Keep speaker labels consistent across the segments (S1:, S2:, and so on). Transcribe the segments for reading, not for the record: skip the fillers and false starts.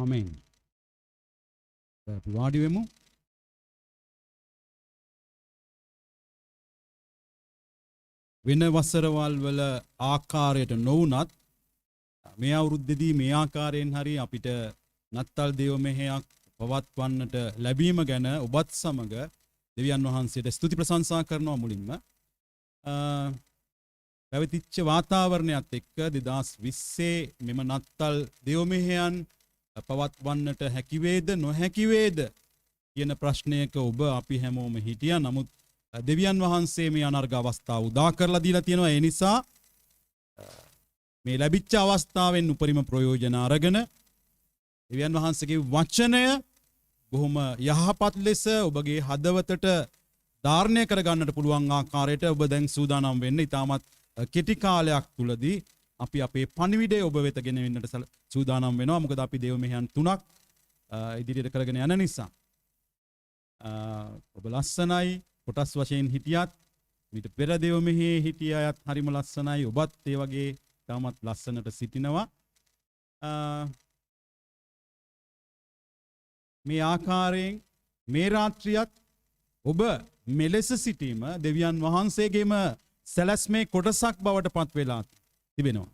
S1: ආමෙන්. අපි වාඩි වෙමු. වෙන වසරවල් වල ආකාරයට නොවුනත් මේ අවුරුද්දේදී මේ ආකාරයෙන් හරි අපිට නත්තල් දේව මෙහෙයක් පවත්වන්නට ලැබීම ගැන ඔබත් සමග දෙවියන් වහන්සේට ස්තුති ප්‍රශංසා කරනවා. මුලින්ම පැවතිච්ච වාතාවරණයත් එක්ක 2020 මෙම නත්තල් දේව මෙහෙයන් පවත්වන්නට හැකි වේද නොහැකි වේද කියන ප්‍රශ්නයක ඔබ අපි හැමෝම හිටියා. නමුත් දෙවියන් වහන්සේ මේ අනර්ග අවස්ථාව උදා කරලා දීලා තියෙනවා. ඒ නිසා මේ ලැබිච්ච අවස්ථාවෙන් උපරිම ප්‍රයෝජන අරගෙන දෙවියන් වහන්සේගේ වචනය බොහොම යහපත් ලෙස ඔබගේ හදවතට ධාරණය කරගන්නට පුළුවන් ආකාරයට ඔබ දැන් සූදානම් වෙන්න. ඉතාමත් කෙටි කාලයක් තුලදී අපි අපේ පණිවිඩය ඔබ වෙත ගෙන එන්නට සූදානම් වෙනවා. මොකද අපි දේව මෙහෙයන් 3ක් ඉදිරියට කරගෙන යන නිසා. ඔබ ලස්සනයි. කොටස් වශයෙන් හිටියත් මීට පෙර දේව මෙහෙයේ හිටිය අයත් හරිම ලස්සනයි. ඔබත් ඒ වගේ තාමත් ලස්සනට සිටිනවා. මේ ආකාරයෙන් මේ රාත්‍රියත් ඔබ මෙලෙස සිටීම දෙවියන් වහන්සේගේම සැලැස්මේ කොටසක් බවට පත් වෙලා තිබෙනවා.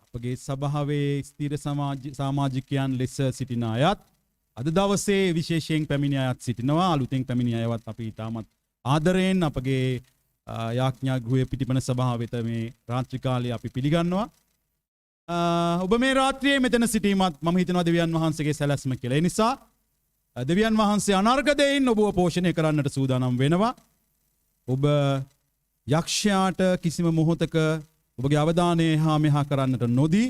S1: අපගේ සභාවේ ස්ථීර සමාජිකයන් ලෙස සිටින අයත් අද දවසේ විශේෂයෙන් පැමිණි අයත් සිටිනවා. අලුතෙන් පැමිණි අයවත් අපි ඉතාමත් ආදරයෙන් අපගේ යාඥා ගෘහයේ පිටිපන සභාව වෙත මේ රාත්‍රී කාලයේ අපි පිළිගන්නවා. ඔබ මේ රාත්‍රියේ මෙතන සිටීමත් මම හිතනවා දෙවියන් වහන්සේගේ සැලැස්ම කියලා. ඒ නිසා දෙවියන් වහන්සේ අනර්ග දෙයින් ඔබව පෝෂණය කරන්නට සූදානම් වෙනවා. ඔබ යක්ෂයාට කිසිම මොහොතක ඔබගේ අවධානය එහා මෙහා කරන්නට නොදී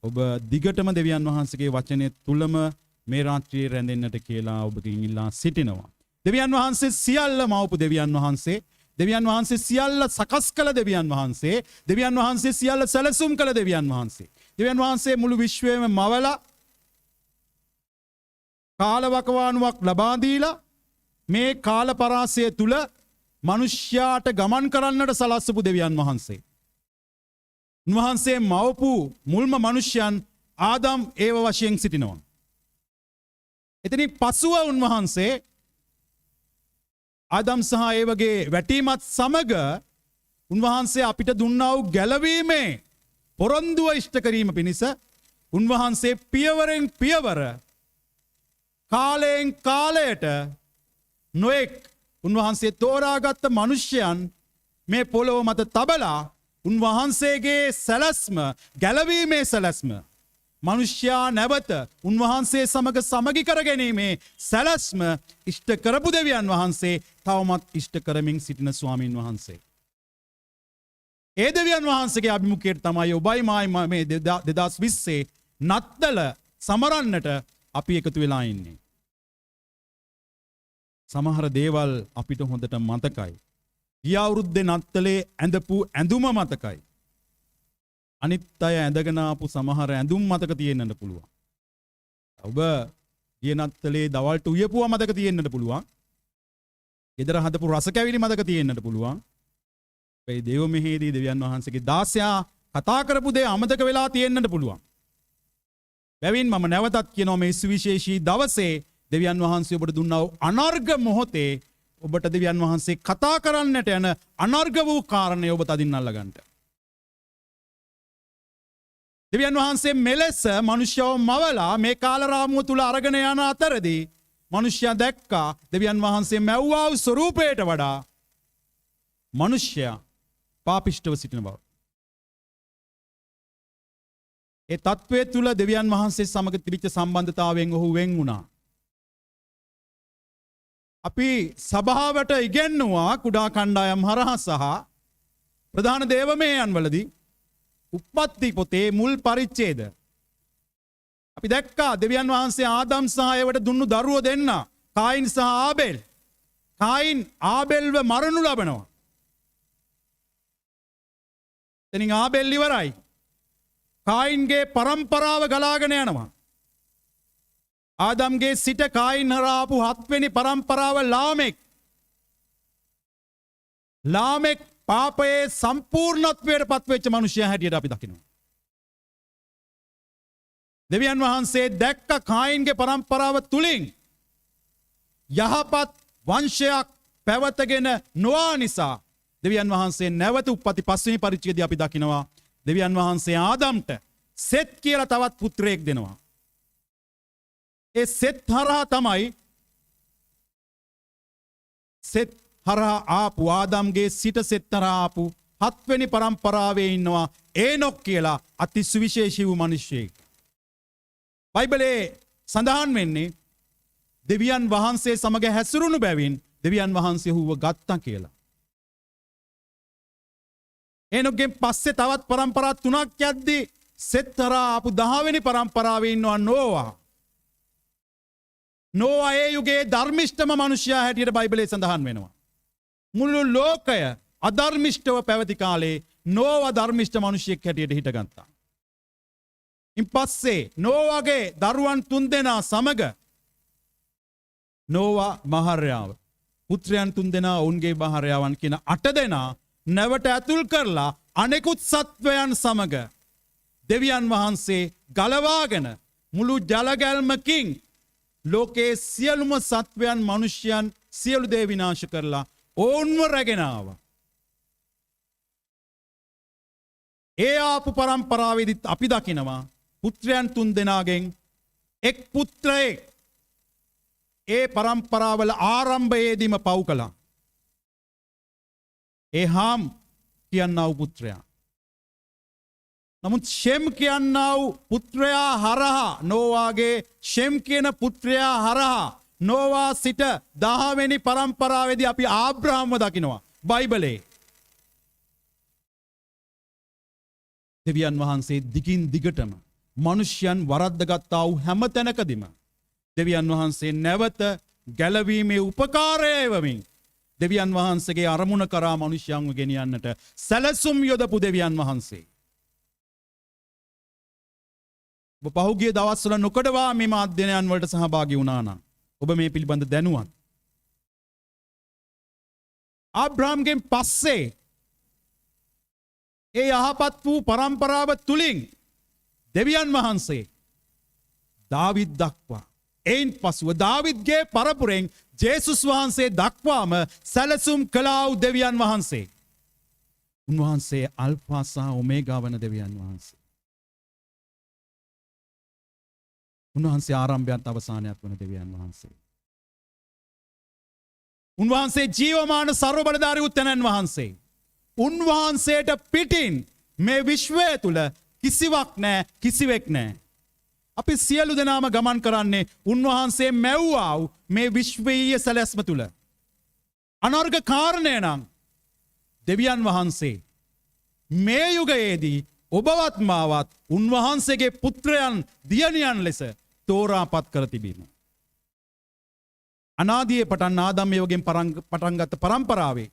S1: ඔබ දිගටම දෙවියන් වහන්සේගේ වචනය තුලම මේ රාත්‍රියේ රැඳෙන්නට කියලා ඔබගෙන් ඉල්ලා සිටිනවා. දෙවියන් වහන්සේ සියල්ල මවපු දෙවියන් වහන්සේ, දෙවියන් වහන්සේ සියල්ල සකස් කළ දෙවියන් වහන්සේ, දෙවියන් වහන්සේ සියල්ල සැලසුම් කළ දෙවියන් වහන්සේ. දෙවියන් වහන්සේ මුළු විශ්වයම මවලා කාලවකවානුවක් ලබා දීලා මේ කාල පරාසය තුල මිනිස්යාට ගමන් කරන්නට සලස්වපු දෙවියන් වහන්සේ. උන්වහන්සේ මවපු මුල්ම මිනිස්යන් ආදම් ඒව වශයෙන් සිටිනවා. එතනින් පසුව උන්වහන්සේ ආදම් සහ ඒවගේ වැටීමත් සමග උන්වහන්සේ අපිට දුන්නා වූ ගැලවීමේ පොරොන්දුව ඉෂ්ට කිරීම පිණිස උන්වහන්සේ පියවරෙන් පියවර කාලයෙන් කාලයට නොඑක් උන්වහන්සේ තෝරාගත්ත මිනිසයන් මේ පොළොව මත තබලා උන්වහන්සේගේ සැලැස්ම, ගැලවීමේ සැලැස්ම, මිනිසයා නැවත උන්වහන්සේ සමග සමගි කර ගැනීමේ සැලැස්ම ඉෂ්ට කරපු දෙවියන් වහන්සේ තවමත් ඉෂ්ට කරමින් සිටින ස්වාමීන් වහන්සේ. ඒ දෙවියන් වහන්සේගේ අභිමුඛයට තමයි ඔබයි මායි මේ 2020 නත්තල සමරන්නට අපි එකතු වෙලා ඉන්නේ. සමහර දේවල් අපිට හොඳට මතකයි. ගිය අවුරුද්දේ නත්තලේ ඇඳපු ඇඳුම මතකයි. අනිත් අය ඇඳගෙන ආපු සමහර ඇඳුම් මතක තියෙන්නට පුළුවන්. ඔබ ගිය නත්තලේ දවල්ට උයපුවා මතක තියෙන්නට පුළුවන්. ගෙදර හදපු රස කැවිලි මතක තියෙන්නට පුළුවන්. ඒ දේව මෙහෙයේදී දෙවියන් වහන්සේගේ දාසයා කතා කරපු දේ අමතක වෙලා තියෙන්නට පුළුවන්. බැවින් මම නැවතත් කියනවා මේ සුවිශේෂී දවසේ දෙවියන් වහන්සේ ඔබට දුන්නා වූ අනර්ග මොහොතේ ඔබට දෙවියන් වහන්සේ කතා කරන්නට යන අනර්ග වූ කාරණේ ඔබ තදින් අල්ලගන්න. දෙවියන් වහන්සේ මෙලෙස මිනිස්යව මවලා මේ කාල රාමුව තුල අරගෙන යන අතරදී මිනිස්යා දැක්කා දෙවියන් වහන්සේ මැව්වා වූ ස්වරූපයට වඩා මිනිස්යා පාපිෂ්ඨව සිටින බව. ඒ තත්වයේ තුල දෙවියන් වහන්සේ සමග තිබිච්ච සම්බන්ධතාවයෙන් ඔහු වෙන් වුණා. අපි සභාවට ඉගෙනුවා කුඩා කණ්ඩායම් හරහා සහ ප්‍රධාන දේවමෙයන් වලදී උප්පත්ති පොතේ මුල් පරිච්ඡේද අපි දැක්කා දෙවියන් වහන්සේ ආදම් සහ ඒවට දුන්නු දරුවෝ දෙන්න කායින් සහ ආබෙල්. කායින් ආබෙල්ව මරණු ලබනවා. එතනින් ආබෙල් ඉවරයි. කායින්ගේ පරම්පරාව ගලාගෙන යනවා. ආදම්ගේ සිට කායින් හරහා ආපු 7 වෙනි පරම්පරාව ලාමෙක්. ලාමෙක් පාපයේ සම්පූර්ණත්වයට පත්වෙච්ච මිනිසයා හැටියට අපි දකිනවා. දෙවියන් වහන්සේ දැක්ක කායින්ගේ පරම්පරාව තුලින් යහපත් වංශයක් පැවතගෙන නොආ නිසා දෙවියන් වහන්සේ නැවත උප්පත්ති පස්වෙනි පරිච්ඡේදය අපි දකිනවා. දෙවියන් වහන්සේ ආදම්ට සෙත් කියලා තවත් පුත්‍රයෙක් දෙනවා. ඒ සෙත් හරහා තමයි සෙත් හරහා ආපු ආදම්ගේ සිට සෙත් හරහා ආපු හත්වෙනි පරම්පරාවේ ඉන්නවා ඒනොක් කියලා අති සුවිශේෂී වූ මිනිසෙක්. බයිබලයේ සඳහන් වෙන්නේ දෙවියන් වහන්සේ සමග හැසිරුණු බැවින් දෙවියන් වහන්සේ හුව ගත්තා කියලා. ඒනොක්ගෙන් පස්සේ තවත් පරම්පරා 3ක් යද්දී සෙත් හරහා ආපු 10 වෙනි පරම්පරාවේ ඉන්නවා නෝවා. නෝවා ඒ යුගයේ ධර්මිෂ්ඨම මිනිසයා හැටියට බයිබලයේ සඳහන් වෙනවා. මුළු ලෝකය අධර්මිෂ්ඨව පැවති කාලේ නෝවා ධර්මිෂ්ඨ මිනිසෙක් හැටියට හිටගත්තා. ඉන් පස්සේ නෝවාගේ දරුවන් 3 දෙනා සමග නෝවා මහරයාව පුත්‍රයන් 3 දෙනා ඔවුන්ගේ මහරයාවන් කියන 8 දෙනා නැවට ඇතුල් කරලා අනෙකුත් සත්වයන් සමග දෙවියන් වහන්සේ ගලවාගෙන මුළු ජලගැල්මකින් ලෝකයේ සියලුම සත්වයන් මිනිසයන් සියලු දේ විනාශ කරලා ඕන්ව රැගෙන ආවා. ඒ ආපු පරම්පරාවේදීත් අපි දකිනවා පුත්‍රයන් 3 දෙනාගෙන් එක් පුත්‍රයෙක් ඒ පරම්පරාවල ආරම්භයේදීම පව් කළා. ඒ හාම් කියන්නා වූ පුත්‍රයා. නමුත් ෂෙම් කියන්නා වූ පුත්‍රයා හරහා නෝවාගේ ෂෙම් කියන පුත්‍රයා හරහා නෝවා සිට 10 වෙනි පරම්පරාවේදී අපි ආබ්‍රහම්ව දකිනවා බයිබලයේ. දෙවියන් වහන්සේ දිගින් දිගටම මිනිසයන් වරද්දගත්තා වූ හැම තැනකදීම දෙවියන් වහන්සේ නැවත ගැලවීමේ උපකාරය වමින් දෙවියන් වහන්සේගේ අරමුණ කරා මිනිසයන්ව ගෙනියන්නට සැලසුම් යොදපු දෙවියන් වහන්සේ. ඔබ පහුගිය දවස්වල නොකඩවා මේ මාධ්‍යයන් වලට සහභාගී වුණා නම් ඔබ මේ පිළිබඳ දැනුවත්. ආබ්‍රහම්ගෙන් පස්සේ ඒ යහපත් වූ පරම්පරාව තුලින් දෙවියන් වහන්සේ දාවිද් දක්වා එයින් පසුව දාවිද්ගේ පරපුරෙන් ජේසුස් වහන්සේ දක්වාම සැලසුම් කළා වූ දෙවියන් වහන්සේ. උන්වහන්සේ අල්ෆා සහ ඔමේගා වන දෙවියන් වහන්සේ. උන්වහන්සේ ආරම්භයත් අවසානයත් වන දෙවියන් වහන්සේ. උන්වහන්සේ ජීවමාන සර්ව බලධාරී උත්තමයන් වහන්සේ. උන්වහන්සේට පිටින් මේ විශ්වය තුල කිසිවක් නැහැ, කිසිවෙක් නැහැ. අපි සියලු දෙනාම ගමන් කරන්නේ උන්වහන්සේ මැව්වා වූ මේ විශ්වීය සැලැස්ම තුල. අනර්ග කාරණය නම් දෙවියන් වහන්සේ මේ යුගයේදී ඔබවත් මාවත් උන්වහන්සේගේ පුත්‍රයන් දියණියන් ලෙස තෝරාපත් කර තිබීම. අනාදියේ පටන් ආදම් යෝගෙන් පටන්ගත් පරම්පරාවේ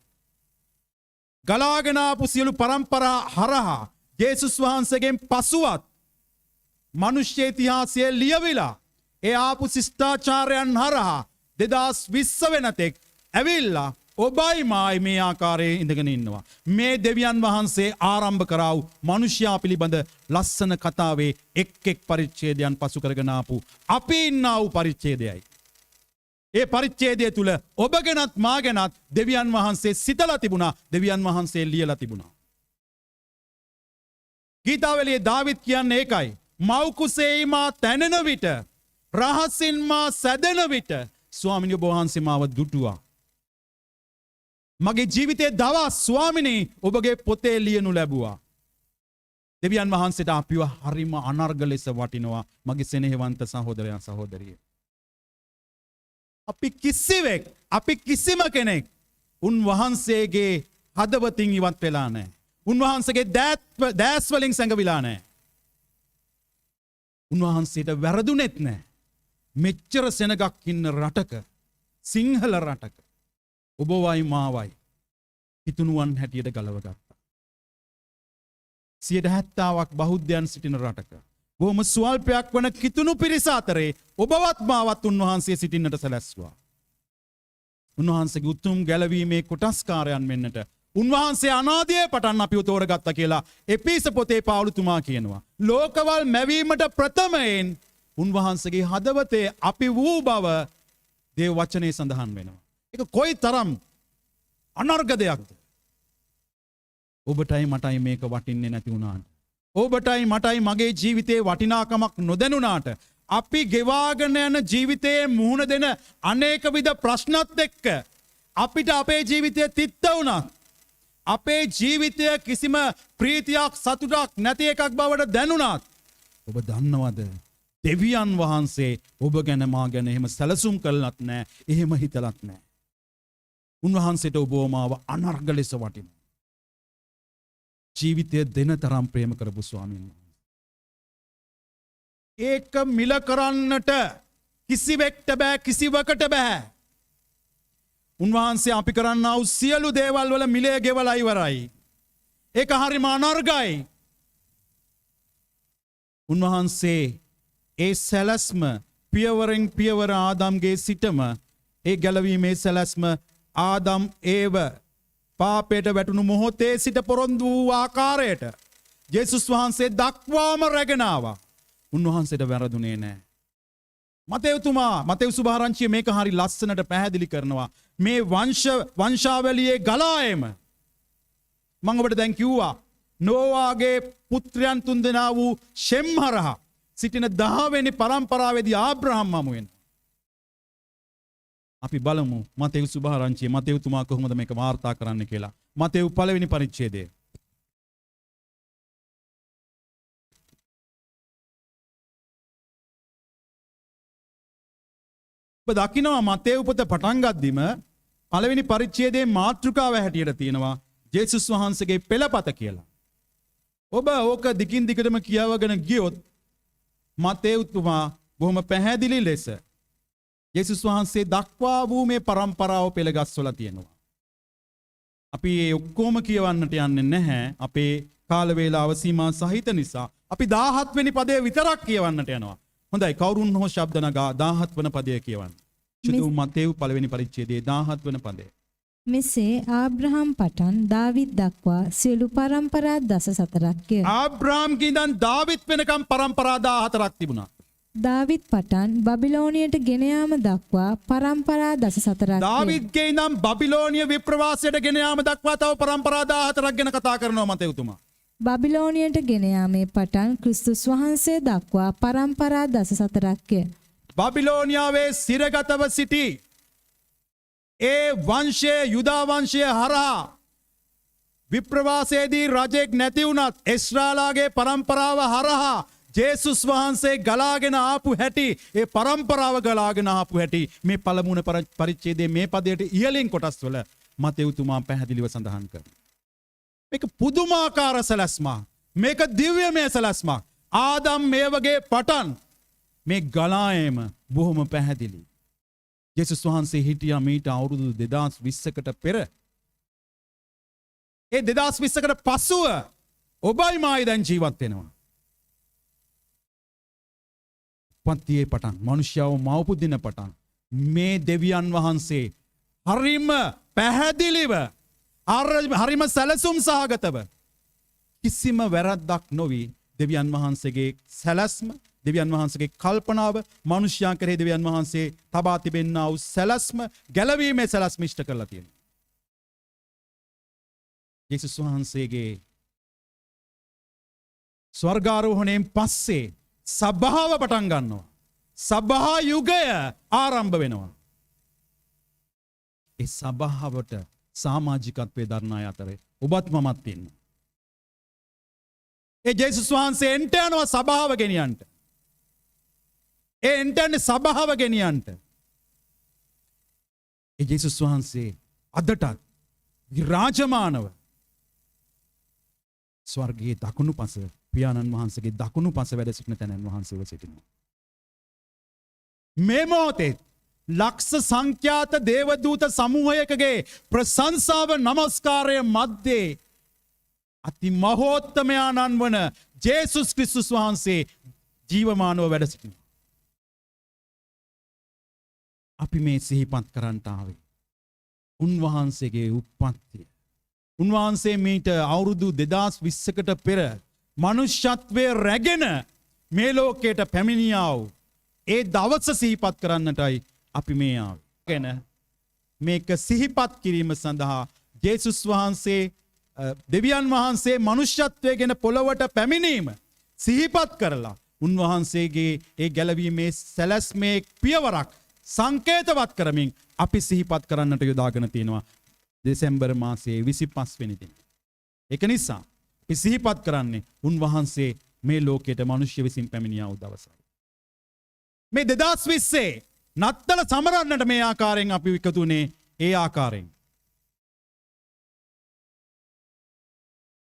S1: ගලාගෙන ආපු සියලු පරම්පරා හරහා ජේසුස් වහන්සේගෙන් පසුවත් මනුෂ්‍ය ඉතිහාසයේ ලියවිලා ඒ ආපු ශිෂ්ටාචාරයන් හරහා 2020 වෙනතෙක් ඇවිල්ලා ඔබයි මායි මේ ආකාරයේ ඉඳගෙන ඉන්නවා. මේ දෙවියන් වහන්සේ ආරම්භ කරා වූ මිනිසයා පිළිබඳ ලස්සන කතාවේ එක් එක් පරිච්ඡේදයන් පසු කරගෙන ආපු අපි ඉන්නා වූ පරිච්ඡේදයයි. ඒ පරිච්ඡේදය තුල ඔබ ගැනත් මා ගැනත් දෙවියන් වහන්සේ සිතලා තිබුණා, දෙවියන් වහන්සේ ලියලා තිබුණා. ගීතාවලියේ දාවිද් කියන්නේ ඒකයි. මව් කුසෙහි මා තැනෙන විට, රහසින් මා සැදෙන විට ස්වාමිනී ඔබ වහන්සේ මාව දුටුවා. මගේ ජීවිතයේ දවස් ස්වාමිනී ඔබගේ පොතේ ලියනු ලැබුවා. දෙවියන් වහන්සේට අපිව හරිම අනර්ග ලෙස වටිනවා මගේ සෙනෙහවන්ත සහෝදරයන් සහෝදරිය. අපි කිසිම කෙනෙක් උන්වහන්සේගේ හදවතින් ඉවත් වෙලා නැහැ. උන්වහන්සේගේ දෑස් වලින් සැඟවිලා නැහැ. උන්වහන්සේට වැරදුනෙත් නැහැ. මෙච්චර සෙනගක් ඉන්න රටක, සිංහල රටක ඔබවයි මාවයි හිතුණුවන් හැටියට ගලවගත්තා. 70%ක් බෞද්ධයන් සිටින රටක බොහොම ස්වල්පයක් වන කිතුණු පිරිස අතරේ ඔබවත් මාවත් උන්වහන්සේ සිටින්නට සැලැස්සුවා. උන්වහන්සේගේ උතුම් ගැලවීමේ කොටස්කාරයන් වෙන්නට උන්වහන්සේ අනාදියේ පටන් අපිව තෝරගත්තා කියලා එපිස පොතේ පාවුලුතුමා කියනවා. ලෝකවල් මැවීමට ප්‍රථමයෙන් උන්වහන්සේගේ හදවතේ අපි වූ බව දේව වචනේ සඳහන් වෙනවා. ඒක කොයි තරම් අනර්ග දෙයක්ද? ඔබටයි මටයි මේක වටින්නේ නැති වුණාට, ඔබටයි මටයි මගේ ජීවිතේ වටිනාකමක් නොදැනුණාට, අපි ගෙවාගෙන යන ජීවිතයේ මුහුණ දෙන අනේක විද ප්‍රශ්නත් එක්ක අපිට අපේ ජීවිතය තිත්ත වුණා. අපේ ජීවිතය කිසිම ප්‍රීතියක් සතුටක් නැති එකක් බවට දැනුණාත්, ඔබ දන්නවද දෙවියන් වහන්සේ ඔබ ගැන මා ගැන එහෙම සැලසුම් කළත් නැහැ, එහෙම හිතලත් නැහැ. උන්වහන්සේට ඔබ මාව අනර්ග ලෙස වටිනවා. ජීවිතය දෙන තරම් ප්‍රේම කරපු ස්වාමීන් වහන්සේ. ඒක මිල කරන්නට කිසිවෙක්ට බෑ, කිසිවකට බෑ. උන්වහන්සේ අපි කරන්නා වූ සියලු දේවල් වල මිලය ගෙවලා ඉවරයි. ඒක හරිම අනර්ගයි. උන්වහන්සේ ඒ සැලැස්ම පියවරෙන් පියවර ආදම්ගේ සිටම ඒ ගැලවීමේ සැලැස්ම ආදම් ඒව පාපයට වැටුණු මොහොතේ සිට පොරොන්දු වූ ආකාරයට ජේසුස් වහන්සේ දක්වාම රැගෙන ආවා. උන්වහන්සේට වැරදුනේ නැහැ. මතෙව් සුභාරංචිය මේක හරි ලස්සනට පැහැදිලි කරනවා. මේ වංශාවලියේ ගලා එම මම ඔබට දැන් කිව්වා නෝවාගේ පුත්‍රයන් තුන්දෙනා වූ ෂෙම් හරහා සිටින 10 වෙනි පරම්පරාවේදී ආබ්‍රහම් හමු වෙනවා. අපි බලමු මතෙව් සුභාරංචිය මතෙව්තුමා කොහොමද මේක වාර්තා කරන්න කියලා. මතෙව් 1 වෙනි පරිච්ඡේදය. ඔබ දකිනවා මතෙව් පොත පටන් ගද්දිම 1 වෙනි පරිච්ඡේදයේ මාතෘකාව හැටියට තියෙනවා ජේසුස් වහන්සේගේ පෙළපත කියලා. ඔබ ඕක දිගින් දිගටම කියවගෙන ගියොත් මතෙව්තුමා බොහොම පැහැදිලි ලෙස ජේසුස් වහන්සේ දක්වා වූ මේ පරම්පරාව පෙළගස්වලා තියෙනවා. අපි ඒ ඔක්කොම කියවන්නට යන්නේ නැහැ. අපේ කාල වේලාව සීමා සහිත නිසා අපි 17 වෙනි පදයේ විතරක් කියවන්නට යනවා. හොඳයි, කවුරුන් හෝ ශබ්ද නගා 17 වන පදය කියවන්න. චුතු මතෙව් 1 වෙනි පරිච්ඡේදයේ 17 වන පදය.
S2: මෙසේ ආබ්‍රහම් පටන් දාවිද් දක්වා සියලු පරම්පරා 14ක්ය.
S1: ආබ්‍රහම්ගේ ඉඳන් දාවිද් වෙනකම් පරම්පරා 14ක් තිබුණා.
S2: දාවිද් පටන් බබිලෝනියට ගෙන යාම දක්වා පරම්පරා 14ක්ය.
S1: දාවිද්ගේ ඉඳන් බබිලෝනිය විප්‍රවාසයට ගෙන යාම දක්වා තව පරම්පරා 14ක් ගැන කතා කරනවා මතෙව්තුමා.
S2: බබිලෝනියට ගෙන යාමේ පටන් ක්‍රිස්තුස් වහන්සේ දක්වා පරම්පරා 14ක්ය.
S1: බබිලෝනියාවේ සිරගතව සිටි ඒ වංශයේ යුදා වංශය හරහා විප්‍රවාසයේදී රජෙක් නැති වුණත් එස්රාලාගේ පරම්පරාව හරහා ජේසුස් වහන්සේ ගලාගෙන ආපු හැටි, ඒ පරම්පරාව ගලාගෙන ආපු හැටි මේ පළමුවන පරිච්ඡේදයේ මේ පදයට ඉහළින් කොටස් වල මතෙව්තුමා පැහැදිලිව සඳහන් කරනවා. මේක පුදුමාකාර සැලැස්මක්. මේක දිව්‍යමය සැලැස්මක්. ආදම් මේ වගේ පටන් මේ ගලායම බොහොම පැහැදිලි. ජේසුස් වහන්සේ හිටියා මීට අවුරුදු 2020කට පෙර. ඒ 2020කට පසුව ඔබයි මායි දැන් ජීවත් වෙනවා. පන්තියේ පටන් මනුෂ්‍යව මවපු දින පටන් මේ දෙවියන් වහන්සේ හරිම පැහැදිලිව හරිම සැලසුම් සහගතව කිසිම වැරද්දක් නොවි දෙවියන් වහන්සේගේ සැලැස්ම, දෙවියන් වහන්සේගේ කල්පනාව, මනුෂ්‍යයන් කෙරෙහි දෙවියන් වහන්සේ තබා තිබෙනා වූ සැලැස්ම, ගැලවීමේ සැලැස්ම ඉෂ්ට කරලා තියෙනවා. යේසුස් වහන්සේගේ ස්වර්ගාරෝහණයෙන් පස්සේ සබ්බාව පටන් ගන්නවා. සබ්බා යුගය ආරම්භ වෙනවා. ඒ සබ්බාවට සමාජිකත්වයේ දරන අය අතරේ ඔබත් මමත් ඉන්නවා. ඒ ජේසුස් වහන්සේ එන්ට යනවා සබාව ගෙනියන්ට. ඒ එන්ට යන්නේ සබාව ගෙනියන්ට. ඒ ජේසුස් වහන්සේ අදටත් විරාජමානව ස්වර්ගයේ දකුණු පස, පියාණන් වහන්සේගේ දකුණු පස වැඩ සිටින තැනන් වහන්සේව සිටිනවා. මේ මොහොතේ ලක්ෂ සංඛ්‍යාත දේවදූත සමූහයකගේ ප්‍රශංසාව නමස්කාරය මැද්දේ අති මහෝත්තමයාණන් වන ජේසුස් ක්‍රිස්තුස් වහන්සේ ජීවමානව වැඩ සිටිනවා. අපි මේ සිහිපත් කරන්නට ආවේ උන්වහන්සේගේ උප්පත්තිය, උන්වහන්සේ මීට අවුරුදු 2020කට පෙර මනුෂ්‍යත්වය රැගෙන මේ ලෝකයට පැමිණියා වූ ඒ දවස සිහිපත් කරන්නටයි අපි මේ ආවේ. ගැන මේක සිහිපත් කිරීම සඳහා ජේසුස් වහන්සේ දෙවියන් වහන්සේ මනුෂ්‍යත්වය ගැන පොළොවට පැමිණීම සිහිපත් කරලා උන්වහන්සේගේ ඒ ගැලවීමේ සැලැස්මේ පියවරක් සංකේතවත් කරමින් අපි සිහිපත් කරන්නට යොදාගෙන තියෙනවා දෙසැම්බර් මාසයේ 25 වෙනි දින. ඒක නිසා අපි සිහිපත් කරන්නේ උන්වහන්සේ මේ ලෝකයට මිනිස්ය විසින් පැමිණියා වූ දවසයි. මේ 2020 නත්තල සමරන්නට මේ ආකාරයෙන් අපි එකතුනේ ඒ ආකාරයෙන්.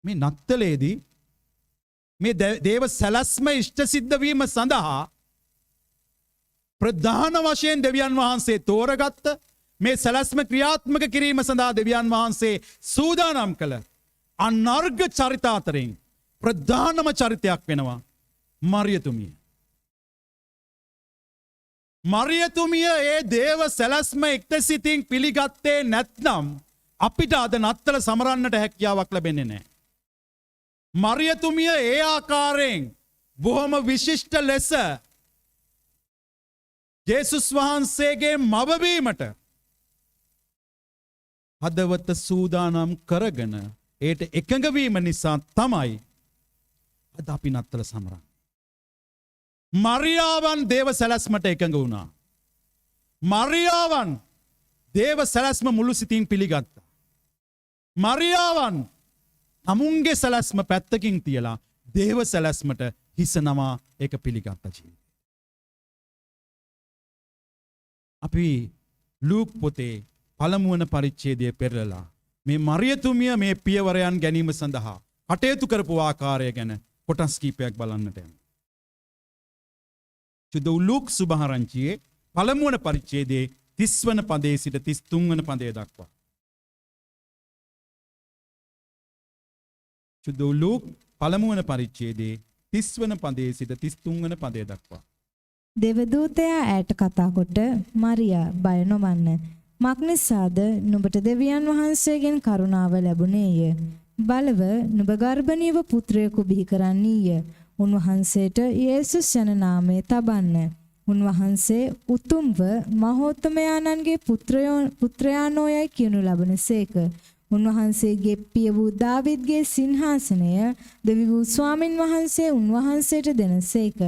S1: මේ නත්තලේදී මේ දේව සැලැස්ම ඉෂ්ට සිද්ධ වීම සඳහා ප්‍රධාන වශයෙන් දෙවියන් වහන්සේ තෝරගත්ත මේ සැලැස්ම ක්‍රියාත්මක කිරීම සඳහා දෙවියන් වහන්සේ සූදානම් කළ අනර්ග චරිත අතරින් ප්‍රධානම චරිතයක් වෙනවා මරියතුමිය. මරියතුමිය ඒ දේව සැලැස්ම එක්තසිතින් පිළිගත්තේ නැත්නම් අපිට අද නත්තල සමරන්නට හැකියාවක් ලැබෙන්නේ නැහැ. මරියතුමිය ඒ ආකාරයෙන් බොහොම විශිෂ්ට ලෙස ජේසුස් වහන්සේගේ මවවීමට හදවත සූදානම් කරගෙන ඒට එකඟ වීම නිසා තමයි අද අපි නත්තල සමරන්නේ. මරියාවන් දේව සැලැස්මට එකඟ වුණා. මරියාවන් දේව සැලැස්ම මුළු සිතින් පිළිගත්තා. මරියාවන් තමුන්ගේ සැලැස්ම පැත්තකින් තියලා දේව සැලැස්මට හිසනවා ඒක පිළිගත්ත ජීවිතය. අපි ලූක් පොතේ පළමුවන පරිච්ඡේදය පෙරලලා මේ මරියතුමිය මේ පියවරයන් ගැනීම සඳහා කටයුතු කරපු ආකාරය ගැන කොටස් කීපයක් බලන්නට යනවා. සුදු ලූක් සුභාරංචියේ පළමුවන පරිච්ඡේදයේ 30 වන පදයේ සිට 33 වන පදය දක්වා. සුදු ලූක් පළමුවන පරිච්ඡේදයේ 30 වන පදයේ සිට 33 වන පදය දක්වා.
S2: දෙවදූතයා ඈට කතා කොට මරියා බය නොවන්න. මක්නිසාද නුඹට දෙවියන් වහන්සේගෙන් කරුණාව ලැබුණේය. බලව නුඹ ගර්භණීව පුත්‍රයෙකු බිහි කරන්නීය. උන්වහන්සේට යේසුස් යන නාමය තබන්න. උන්වහන්සේ උතුම්ව මහෝත්තමයාණන්ගේ පුත්‍රයාණෝයයි කියනු ලබනසේක. උන්වහන්සේගේ පිය වූ දාවිද්ගේ සිංහාසනය දෙවි වූ ස්වාමින් වහන්සේ උන්වහන්සේට දෙනසේක.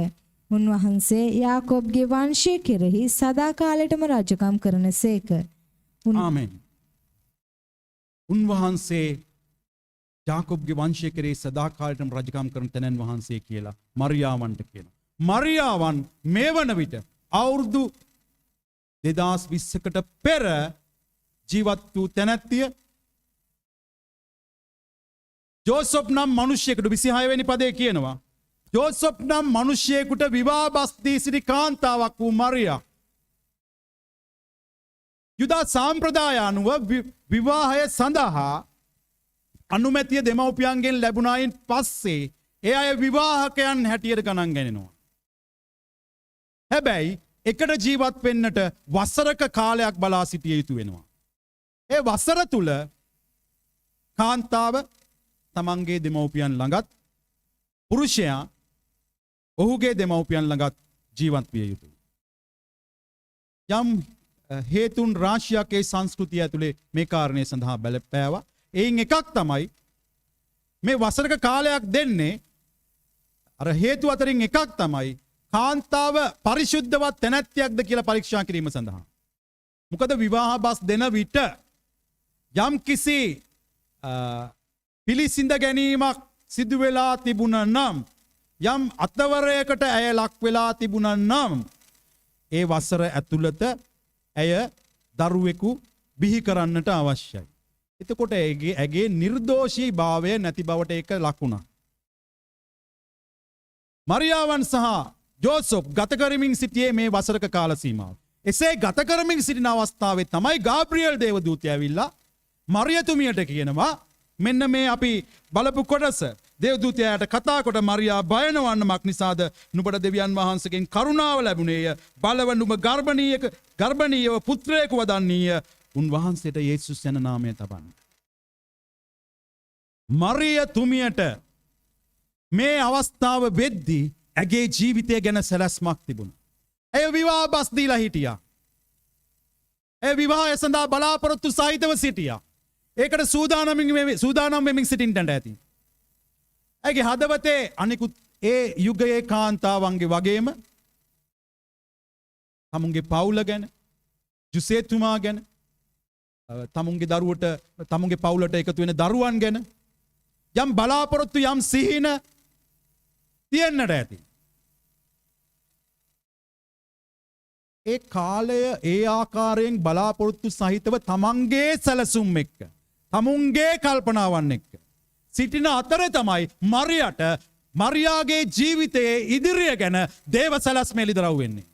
S2: උන්වහන්සේ යාකොබ්ගේ වංශය කෙරෙහි සදාකාලයටම රජකම් කරනසේක.
S1: ආමෙන්. උන්වහන්සේ යාකොබ්ගේ වංශය කෙරෙහි සදාකාලයටම රජකම් කරන තැනන් වහන්සේ කියලා මරියාවන්ට කියනවා. මරියාවන් මේ වන විට අවුරුදු 2020කට පෙර ජීවත් වූ තැනැත්තිය ජෝසප් නම් මිනිසෙකුට 26 වෙනි පදයේ කියනවා. ජෝසප් නම් මිනිසෙකුට විවාහ බස් දී සිටි කාන්තාවක් වූ මරියා යුදා සම්ප්‍රදාය අනුව විවාහය සඳහා අනුමැතිය දෙමව්පියන්ගෙන් ලැබුණායින් පස්සේ ඒ අය විවාහකයන් හැටියට ගණන් ගන්නනවා. හැබැයි එකට ජීවත් වෙන්නට වසරක කාලයක් බලා සිටිය යුතු වෙනවා. ඒ වසර තුල කාන්තාව තමන්ගේ දෙමව්පියන් ළඟත් පුරුෂයා ඔහුගේ දෙමව්පියන් ළඟත් ජීවත් විය යුතුයි. යම් හේතුන් රාශියක් ඒ සංස්කෘතිය ඇතුලේ මේ කාරණය සඳහා බලපෑවා. එයින් එකක් තමයි මේ වසරක කාලයක් දෙන්නේ අර හේතු අතරින් එකක් තමයි කාන්තාව පරිශුද්ධවත් තැනැත්තියක්ද කියලා පරීක්ෂා කිරීම සඳහා. මොකද විවාහ බස් දෙන විට යම් කිසි පිළිසිඳ ගැනීමක් සිදු වෙලා තිබුණා නම් යම් අතවරයකට ඇය ලක් වෙලා තිබුණා නම් ඒ වසර ඇතුළත ඇය දරුවෙකු බිහි කරන්නට අවශ්‍යයි. එතකොට ඇගේ නිර්දෝෂී භාවය නැති බවට ඒක ලකුණක්. මරියාවන් සහ ජෝසප් ගත කරමින් සිටියේ මේ වසරක කාල සීමාව. එසේ ගත කරමින් සිටින අවස්ථාවේ තමයි ගාබ්‍රියෙල් දේවදූතයා ඇවිල්ලා මරියතුමියට කියනවා මෙන්න මේ අපි බලපු කොටස දේවදූතයාට කතා කොට මරියා බය නොවන්නමක් නිසාද නුඹට දෙවියන් වහන්සේගෙන් කරුණාව ලැබුණේය. බලව නුඹ ගර්භණීයව පුත්‍රයෙකු වදන්නීය. උන්වහන්සේට යේසුස් යන නාමය තබන්න. මරිය තුමියට මේ අවස්ථාව වෙද්දී ඇගේ ජීවිතය ගැන සැලැස්මක් තිබුණ. ඇය විවාහ බස් දීලා හිටියා. ඇය විවාහය සඳහා බලාපොරොත්තු සහිතව සිටියා. ඒකට සූදානම් වෙමින් සිටින්නට ඇති. ඇගේ හදවතේ අනිකුත් ඒ යුගයේ කාන්තාවන්ගේ වගේම තමුන්ගේ පවුල ගැන, ජුසේතුමා ගැන, තමුන්ගේ පවුලට එකතු වෙන දරුවන් ගැන යම් බලාපොරොත්තු යම් සිහින තියෙන්නට ඇති. ඒ කාලය ඒ ආකාරයෙන් බලාපොරොත්තු සහිතව තමන්ගේ සැලසුම් එක්ක, තමුන්ගේ කල්පනාවන් එක්ක සිටින අතරේ තමයි මරියාගේ ජීවිතයේ ඉදිරිය ගැන දේව සැලැස්ම එළිදරව් වෙන්නේ.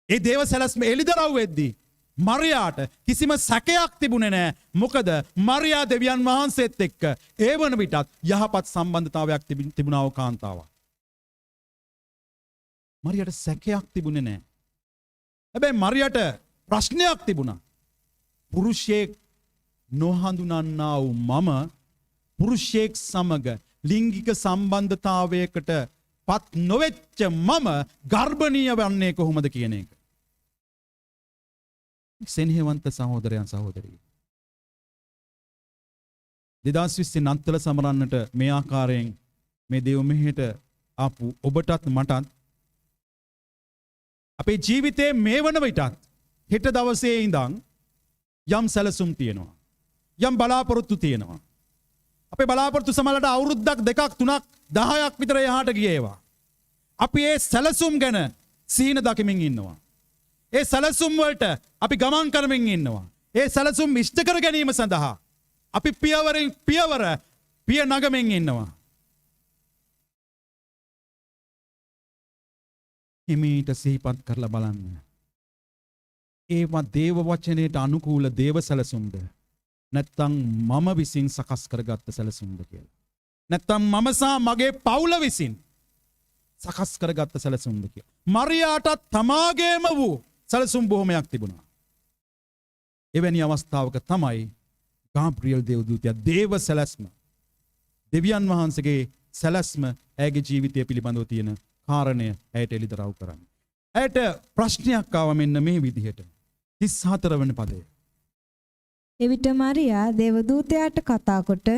S1: ඒ දේව සැලැස්ම එළිදරව් වෙද්දී මරියාට කිසිම සැකයක් තිබුණේ නැහැ. මොකද මරියා දෙවියන් වහන්සේත් එක්ක ඒ වන විටත් යහපත් සම්බන්ධතාවයක් තිබුණා වූ කාන්තාවක්. මරියට සැකයක් තිබුණේ නැහැ. හැබැයි මරියට ප්‍රශ්නයක් තිබුණා. පුරුෂයෙක් නොහඳුනන්නා වූ මම පුරුෂයෙක් සමග ලිංගික සම්බන්ධතාවයකට පත් නොවෙච්ච මම ගර්භණීය වන්නේ කොහොමද කියන එක. සෙනෙහවන්ත සහෝදරයන් සහෝදරී. 2020 නත්තල සමරන්නට මේ ආකාරයෙන් මේ දේව මෙහෙට ආපු ඔබටත් මටත් අපේ ජීවිතයේ මේ වන විටත් හෙට දවසේ ඉඳන් යම් සැලසුම් තියෙනවා. යම් බලාපොරොත්තු තියෙනවා. අපේ බලාපොරොත්තු සමහරවිට අවුරුද්දක් දෙකක් තුනක් 10ක් විතර එහාට ගිය ඒවා. අපි ඒ සැලසුම් ගැන සීන දකිමින් ඉන්නවා. ඒ සැලසුම් වලට අපි ගමන් කරමින් ඉන්නවා. ඒ සැලසුම් ඉෂ්ට කර ගැනීම සඳහා අපි පියවරින් පියවර පිය නගමින් ඉන්නවා. හිමීට සිහිපත් කරලා බලන්න. ඒවා දේව වචනයට අනුකූල දේව සැලසුම්ද නැත්තම් මම විසින් සකස් කරගත්ත සැලසුම්ද කියලා. නැත්තම් මම සහ මගේ පවුල විසින් සකස් කරගත්ත සැලසුම්ද කියලා. මරියාටත් තමාගේම වූ සැලසුම් බොහොමයක් තිබුණා. එවැනි අවස්ථාවක තමයි ගාබ්‍රියල් දේවදූතයා දේව සැලැස්ම, දෙවියන් වහන්සේගේ සැලැස්ම ඇගේ ජීවිතය පිළිබඳව තියෙන කාරණය ඇයට එළිදරව් කරන්නේ. ඇයට ප්‍රශ්නයක් ආව මෙන්න මේ විදිහට. 34 වෙනි පදය.
S2: එවිට මරියා දේවදූතයාට කතා කොට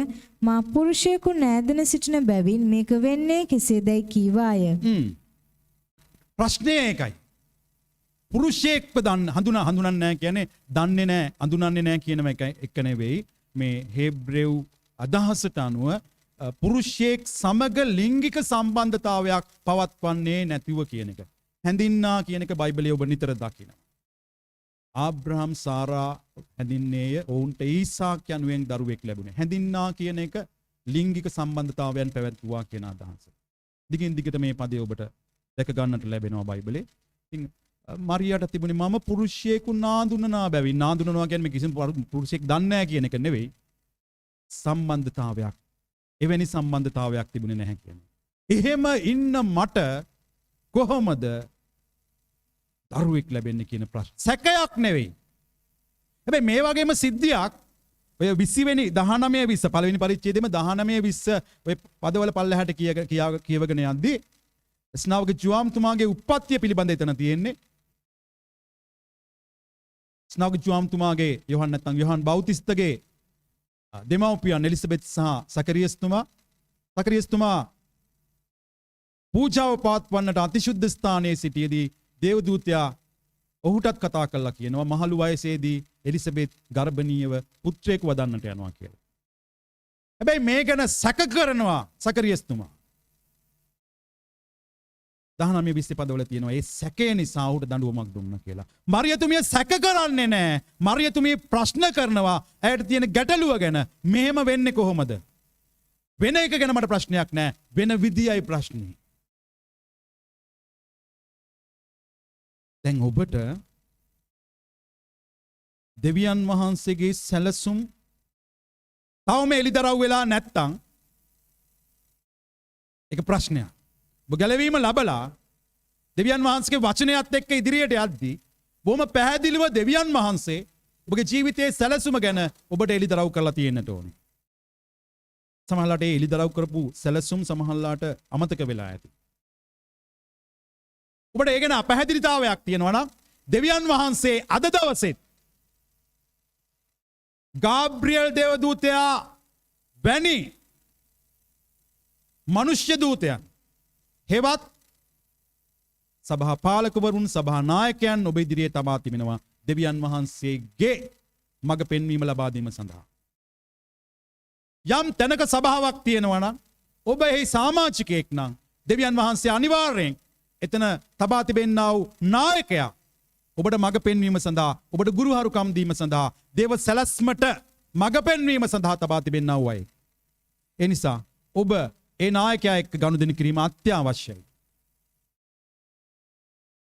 S2: මා පුරුෂයෙකු නෑදෙන සිටින බැවින් මේක වෙන්නේ කෙසේදයි කීවාය.
S1: ප්‍රශ්නය ඒකයි. පුරුෂයෙක්ව හඳුනන්නේ නැහැ කියන්නේ දන්නේ නැහැ, අඳුනන්නේ නැහැ කියන එක නෙවෙයි. මේ හේබ්‍රෙව් අදහසට අනුව පුරුෂයෙක් සමග ලිංගික සම්බන්ධතාවයක් පවත්වන්නේ නැතිව කියන එක. හැඳින්නා කියන එක බයිබලයේ ඔබ නිතර දකිනවා. ආබ්‍රහම් සාරා හැඳින්නේය, ඔවුන්ට ඊසාක් යනුවෙන් දරුවෙක් ලැබුණේ. හැඳින්නා කියන එක ලිංගික සම්බන්ධතාවයන් පැවැත්වුවා කියන අදහස. දිගින් දිගට මේ පදේ ඔබට දැක ගන්නට ලැබෙනවා බයිබලයේ. ඉතින් මරියාට තිබුණේ මම පුරුෂයෙකු නාඳුනනා බැවින්. නාඳුනනවා කියන්නේ කිසිම පුරුෂයෙක් දන්නේ නැහැ කියන එක නෙවෙයි. සම්බන්ධතාවයක්, එවැනි සම්බන්ධතාවයක් තිබුණේ නැහැ කියන්නේ. එහෙම ඉන්න මට කොහොමද දරුවෙක් ලැබෙන්නේ කියන ප්‍රශ්න. සැකයක් නෙවෙයි. හැබැයි මේ වගේම සිද්ධියක් ඔය 20 වෙනි 19 20 පළවෙනි පරිච්ඡේදෙම 19 20 ඔය පදවල පල්ලෙහාට කියවගෙන යද්දී ස්නාවක ජුවාම්තුමාගේ උප්පත්තිය පිළිබඳ එතන තියෙන්නේ. ස්නාවක ජුවාම්තුමාගේ යොහන් බෞතිස්තගේ දෙමව්පියන් එලිසබෙත් සහ සකරියස්තුමා පූජාව පවත්වන්නට අතිශුද්ධ ස්ථානයේ සිටියේදී දේවදූතයා ඔහුටත් කතා කළා කියනවා මහලු වයසේදී එලිසබෙත් ගර්භණීයව පුත්‍රයෙකු වදන්නට යනවා කියලා. හැබැයි මේ ගැන සැක කරනවා සකරියස්තුමා. 19 20 පදවල තියෙනවා ඒ සැකේ නිසා ඔහුට දඬුවමක් දුන්නා කියලා. මරියතුමිය සැක කරන්නේ නැහැ. මරියතුමිය ප්‍රශ්න කරනවා ඇයට තියෙන ගැටලුව ගැන. මෙහෙම වෙන්නේ කොහොමද? වෙන එක ගැන මට ප්‍රශ්නයක් නැහැ. වෙන විදියයි ප්‍රශ්නේ. දැන් ඔබට දෙවියන් වහන්සේගේ සැලසුම් තවම එළිදරව් වෙලා නැත්තම් ඒක ප්‍රශ්නයක්. ඔබ ගැලවීම ලබලා දෙවියන් වහන්සේගේ වචනයත් එක්ක ඉදිරියට යද්දී බොහොම පැහැදිලිව දෙවියන් වහන්සේ ඔබගේ ජීවිතයේ සැලසුම ගැන ඔබට එළිදරව් කරලා තියෙන්නට ඕනේ. සමහරලාට ඒ එලිදරව් කරපු සැලසුම් සමහරලාට අමතක වෙලා ඇති. ඔබට ඒ ගැන අපැහැදිලිතාවයක් තියෙනවා නම් දෙවියන් වහන්සේ අද දවසෙත් ගාබ්‍රියල් දේවදූතයා වැනි මනුෂ්‍ය දූතයන් හෙවත් සභා පාලකවරුන් සභා නායකයන් ඔබ ඉදිරියේ තබා තිබෙනවා දෙවියන් වහන්සේගේ මඟ පෙන්වීම ලබා දීම සඳහා. යම් තැනක සභාවක් තියෙනවා නම් ඔබ එහි සමාජිකයෙක් නම් දෙවියන් වහන්සේ අනිවාර්යෙන් එතන තබා තිබෙන්නා වූ නායකයා ඔබට මඟ පෙන්වීම සඳහා ඔබට ගුරුහරුකම් දීම සඳහා දේව සැලැස්මට මඟ පෙන්වීම සඳහා තබා තිබෙන්නා වූ අය. ඒ නිසා ඔබ ඒ නායකයා එක්ක ගනුදෙනු කිරීම අත්‍යවශ්‍යයි.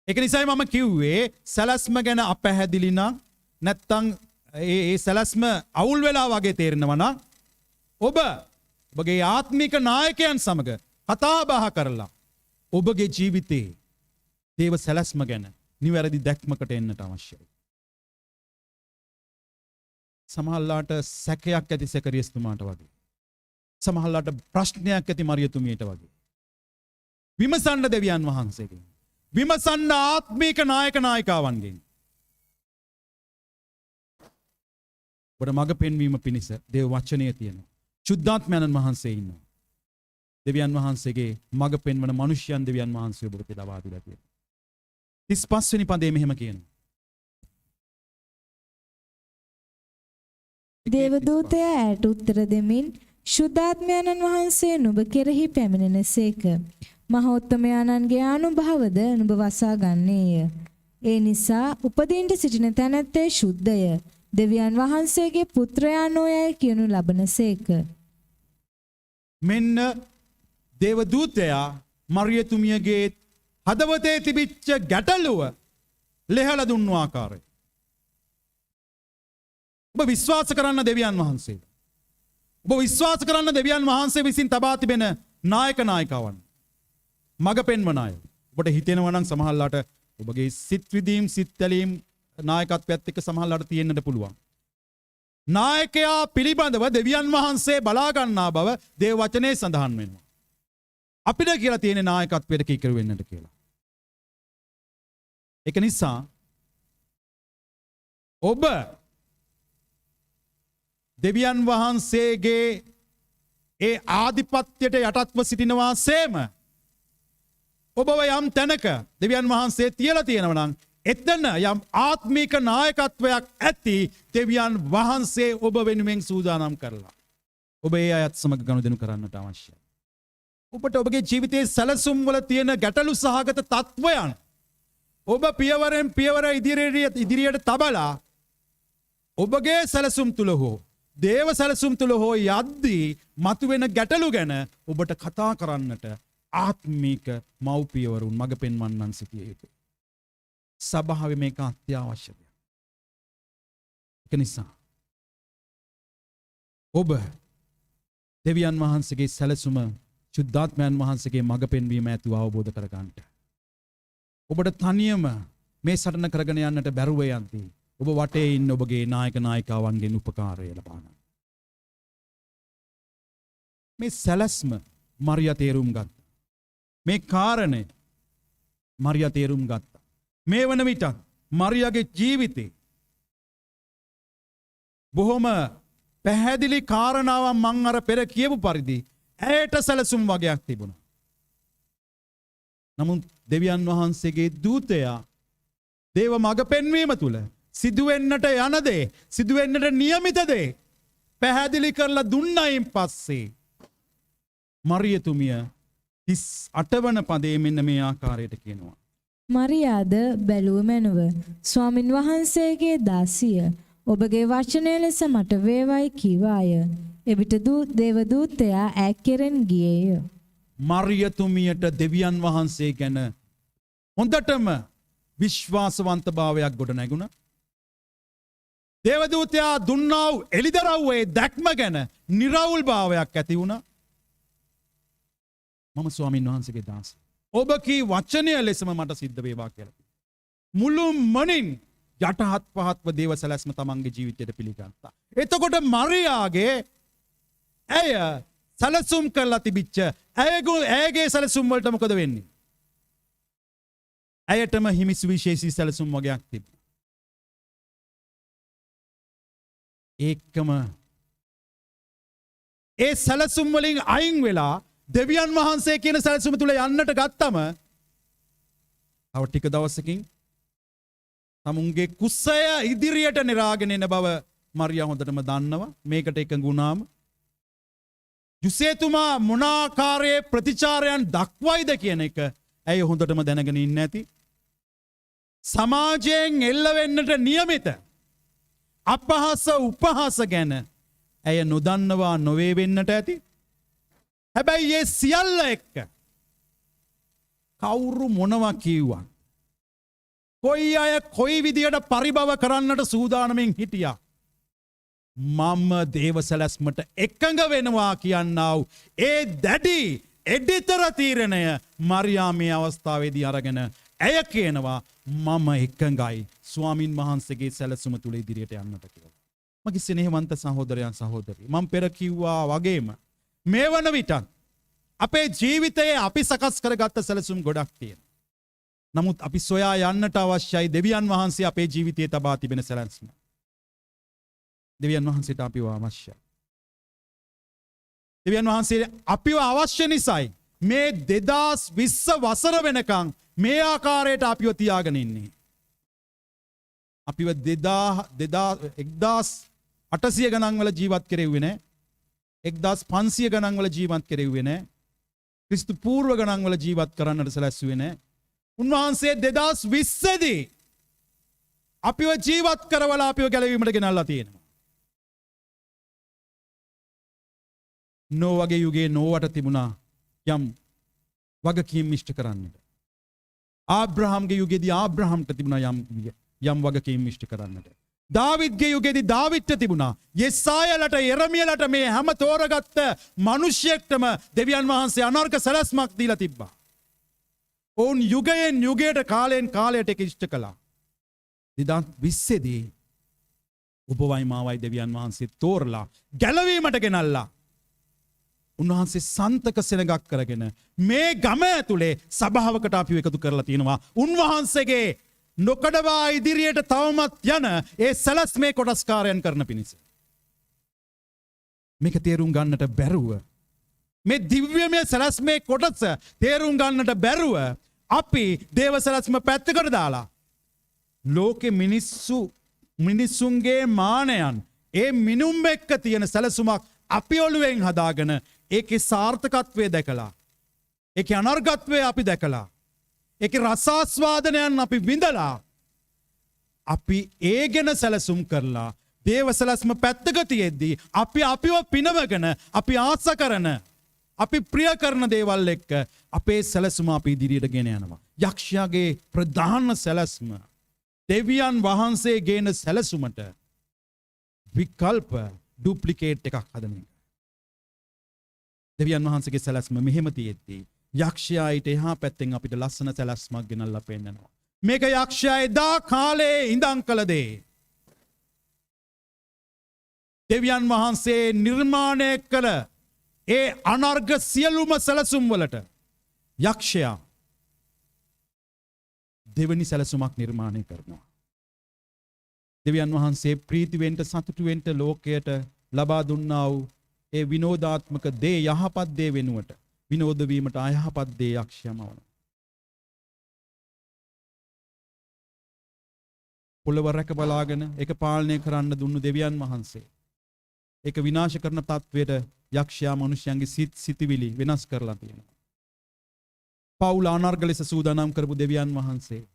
S1: ඒක නිසායි මම කිව්වේ සැලැස්ම ගැන අපැහැදිලි නම් නැත්තම් ඒ සැලැස්ම අවුල් වෙලා වගේ තේරෙනවා නම් ඔබගේ ආත්මික නායකයන් සමග කතා බහ කරලා ඔබගේ ජීවිතේ දේව සැලැස්ම ගැන නිවැරදි දැක්මකට එන්නට අවශ්‍යයි. සමහරලාට සැකයක් ඇති සැකරියස්තුමාට වගේ. සමහරලාට ප්‍රශ්නයක් ඇති මරියතුමියට වගේ. විමසන්න දෙවියන් වහන්සේගෙන්. විමසන්න ආත්මික නායක නායිකාවන්ගෙන්. ඔබට මඟ පෙන්වීම පිණිස දේව වචනය තියෙනවා. ශුද්ධාත්මයන්න් වහන්සේ ඉන්නවා. දෙවියන් වහන්සේගේ මඟ පෙන්වන මනුෂ්‍යයන් දෙවියන් වහන්සේ ඔබට ලබා දීලා තියෙනවා. 35 වෙනි පදයේ මෙහෙම කියනවා.
S2: දේවදූතයා ඈට උත්තර දෙමින් ශුද්ධාත්මයන්න් වහන්සේ නුඹ කෙරෙහි පැමිණෙනසේක. මහෝත්තමයාණන්ගේ අනුභවද නුඹ වසා ගන්නේය. ඒ නිසා උපදින්ට සිටින තැනැත්තේ ශුද්ධය. දෙවියන් වහන්සේගේ පුත්‍රයා නොයයි කියනු ලබනසේක.
S1: මෙන්න දේවදූතයා මරියතුමියගේ හදවතේ තිබිච්ච ගැටලුව ලෙහලා දුන්නු ආකාරය. ඔබ විශ්වාස කරන්න දෙවියන් වහන්සේ. ඔබ විශ්වාස කරන්න දෙවියන් වහන්සේ විසින් තබා තිබෙන නායක නායිකාවන්. මඟ පෙන්වන අය. ඔබට හිතෙනවා නම් සමහරලාට ඔබගේ සිත් විදීම් සිත් තැලීම් නායකත්වයත් එක්ක සමහරලාට තියෙන්නට පුළුවන්. නායකයා පිළිබඳව දෙවියන් වහන්සේ බලා ගන්නා බව දේව වචනේ සඳහන් වෙනවා. අපිට කියලා තියෙන නායකත්වයට කීකරු වෙන්නට කියලා. ඒක නිසා ඔබ දෙවියන් වහන්සේගේ ඒ ආධිපත්‍යයට යටත්ව සිටිනවා සේම ඔබව යම් තැනක දෙවියන් වහන්සේ තියලා තියෙනවා නම් එතන යම් ආත්මික නායකත්වයක් ඇති දෙවියන් වහන්සේ ඔබ වෙනුවෙන් සූදානම් කරලා ඔබ ඒ අයත් සමග ගනුදෙනු කරන්නට අවශ්‍යයි. ඔබට ඔබගේ ජීවිතයේ සැලසුම් වල තියෙන ගැටලු සහගත තත්වයන් ඔබ පියවරෙන් පියවර ඉදිරියට තබලා ඔබගේ සැලසුම් තුල හෝ දේව සැලසුම් තුල හෝ යද්දී මතුවෙන ගැටලු ගැන ඔබට කතා කරන්නට ආත්මික මව්පියවරුන් මඟ පෙන්වන්නන් සිටිය යුතුයි. සභාවේ මේක අත්‍යවශ්‍යයි. ඒක නිසා ඔබ දෙවියන් වහන්සේගේ සැලසුම ශුද්ධාත්මයන් වහන්සේගේ මඟ පෙන්වීම ඇතුව අවබෝධ කරගන්නට. ඔබට තනියම මේ සටන කරගෙන යන්නට බැරුව යද්දී ඔබ වටේ ඉන්න ඔබගේ නායක නායිකාවන්ගෙන් උපකාරය ලබා ගන්න. මේ සැලැස්ම මරියා තේරුම් ගත්තා. මේ කාරණය මරියා තේරුම් ගත්තා. මේ වන විට මරියාගේ ජීවිතේ බොහොම පැහැදිලි කාරණාවක් මං අර පෙර කියපු පරිදි ඇයට සැලසුම් වගේක් තිබුණා. නමුත් දෙවියන් වහන්සේගේ දූතයා දේව මඟ පෙන්වීම තුල සිදුවෙන්නට යන දේ සිදුවෙන්නට නියමිත දේ පැහැදිලි කරලා දුන්නයින් පස්සේ මරියතුමිය 38 වන පදයේ මෙන්න මේ ආකාරයට කියනවා.
S2: මරියාද බැලුව මැනව ස්වාමින් වහන්සේගේ දාසිය ඔබගේ වචනය ලෙස මට වේවයි කීවාය. එවිට දේවදූතයා ඈක්කෙරෙන් ගියේය.
S1: මරියතුමියට දෙවියන් වහන්සේ ගැන හොඳටම විශ්වාසවන්තභාවයක් ගොඩ නැගුණා. දේවදූතයා දුන්නා වූ එළිදරව්වේ දැක්ම ගැන නිර්වුල් භාවයක් ඇති වුණා. මම ස්වාමින් වහන්සේගේ දාසයා. ඔබ කී වචනය ලෙසම මට සිද්ධ වේවා කියලා. මුළු මනින් යටහත් පහත්ව දේව සැලැස්ම තමන්ගේ ජීවිතයට පිළිගත්තා. එතකොට මරියාගේ ඇය සැලසුම් කරලා තිබිච්ච ඇයගේ සැලසුම් වලට මොකද වෙන්නේ? ඇයටම හිමි සුවිශේෂී සැලසුම් වගේක් තිබුණා. ඒකම ඒ සැලසුම් වලින් අයින් වෙලා දෙවියන් වහන්සේ කියන සැලසුම තුල යන්නට ගත්තම තව ටික දවසකින් තමුන්ගේ කුසය ඉදිරියට නිරාගෙන එන බව මරියා හොඳටම දන්නවා. මේකට එකඟ වුණාම යුසේතුමා මොන ආකාරයේ ප්‍රතිචාරයන් දක්වයිද කියන එක ඇය හොඳටම දැනගෙන ඉන්නේ නැති. සමාජයෙන් එල්ල වෙන්නට නියමිත අපහාස උපහාස ගැන ඇය නොදන්නවා නොවේ වෙන්නට ඇති. හැබැයි ඒ සියල්ල එක්ක කවුරු මොනවා කිව්වත් කොයි අය කොයි විදියට පරිභව කරන්නට සූදානමින් හිටියා මම දේව සැලැස්මට එකඟ වෙනවා කියන්නාව ඒ දැඩි එඩිතර තීරණය මරියා මේ අවස්ථාවේදී අරගෙන ඇය කියනවා මම එකඟයි ස්වාමින් වහන්සේගේ සැලසුම තුල ඉදිරියට යන්නට කියලා. මගේ ස්නේහවන්ත සහෝදරයන් සහෝදරී මම පෙර කිව්වා වගේම මේ වන විට අපේ ජීවිතයේ අපි සකස් කරගත්ත සැලසුම් ගොඩක් තියෙනවා. නමුත් අපි සොයා යන්නට අවශ්‍යයි දෙවියන් වහන්සේ අපේ ජීවිතයේ තබා තිබෙන සැලසුම. දෙවියන් වහන්සේට අපිව අවශ්‍යයි. දෙවියන් වහන්සේ අපිව අවශ්‍ය නිසායි මේ 2020 වසර වෙනකන් මේ ආකාරයට අපිව තියාගෙන ඉන්නේ. අපිව 1800 ගණන් වල ජීවත් කෙරෙව්වේ නැහැ. 1500 ගණන් වල ජීවත් කෙරෙව්වේ නැහැ. ක්‍රිස්තු පූර්ව ගණන් වල ජීවත් කරන්නට සැලැස්සුවේ නැහැ. උන්වහන්සේ 2020 දී අපිව ජීවත් කරවලා අපිව ගැලවීමට ගෙනල්ලා තියෙනවා. නෝවගේ යුගයේ නෝවට තිබුණා යම් වගකීම් ඉෂ්ට කරන්නට. ආබ්‍රහම්ගේ යුගයේදී ආබ්‍රහම්ට තිබුණා යම් වගකීම් ඉෂ්ට කරන්නට. දාවිද්ගේ යුගයේදී දාවිද්ට තිබුණා. යෙසායලට යෙරමියලට මේ හැම තෝරගත්ත මිනිසෙක්ටම දෙවියන් වහන්සේ අනර්ග සැලැස්මක් දීලා තිබ්බා. ඔවුන් යුගයෙන් යුගයට කාලයෙන් කාලයට ඒක ඉෂ්ට කළා. 2020 දී ඔබවයි මාවයි දෙවියන් වහන්සේ තෝරලා ගැලවීමට ගෙනල්ලා උන්වහන්සේ සන්තක සෙනගක් කරගෙන මේ ගම ඇතුලේ සභාවකට අපිව එකතු කරලා තියෙනවා. උන්වහන්සේගේ නොකඩවා ඉදිරියට තවමත් යන ඒ සැලැස්මේ කොටස්කාරයන් කරන පිණිස. මේක තේරුම් ගන්නට බැරුව මේ දිව්‍යමය සැලැස්මේ කොටස තේරුම් ගන්නට බැරුව අපි දේව සැලැස්ම පැත්තකට දාලා ලෝකෙ මිනිස්සුන්ගේ මානයන් ඒ මිනුම් එක්ක තියෙන සැලසුමක් අපි ඔළුවෙන් හදාගෙන ඒකේ සාර්ථකත්වය දැකලා ඒකේ අනර්ගත්වය අපි දැකලා ඒකේ රසාස්වාදනයන් අපි විඳලා අපි ඒ ගැන සැලසුම් කරලා දේව සැලැස්ම පැත්තක තියෙද්දී අපි අපිව පිනවගෙන අපි ආස කරන අපි ප්‍රිය කරන දේවල් එක්ක අපේ සැලසුම අපි ඉදිරියට ගෙන යනවා. යක්ෂයාගේ ප්‍රධාන සැලැස්ම දෙවියන් වහන්සේ ගේන සැලසුමට විකල්ප ඩුප්ලිකේට් එකක් හදන එක. දෙවියන් වහන්සේගේ සැලැස්ම මෙහෙම තියෙද්දී යක්ෂයා ඊට එහා පැත්තෙන් අපිට ලස්සන සැලැස්මක් ගෙනල්ලා පෙන්නනවා. මේක යක්ෂයා එදා කාලේ ඉඳන් කළ දේ. දෙවියන් වහන්සේ නිර්මාණය කළ ඒ අනර්ග සියලුම සැලසුම් වලට යක්ෂයා දෙවනි සැලසුමක් නිර්මාණය කරනවා. දෙවියන් වහන්සේ ප්‍රීති වෙන්න සතුටු වෙන්න ලෝකයට ලබා දුන්නා වූ ඒ විනෝදාත්මක දේ යහපත් දේ වෙනුවට විනෝද වීමට අයහපත් දේ යක්ෂයම වුණා. පොළව රැක බලාගෙන ඒක පාලනය කරන්න දුන්නු දෙවියන් වහන්සේ ඒක විනාශ කරන තත්වයට යක්ෂයා මිනිසයන්ගේ සිතිවිලි වෙනස් කරලා තියෙනවා. පවුල අනර්ග ලෙස සූදානම් කරපු දෙවියන් වහන්සේ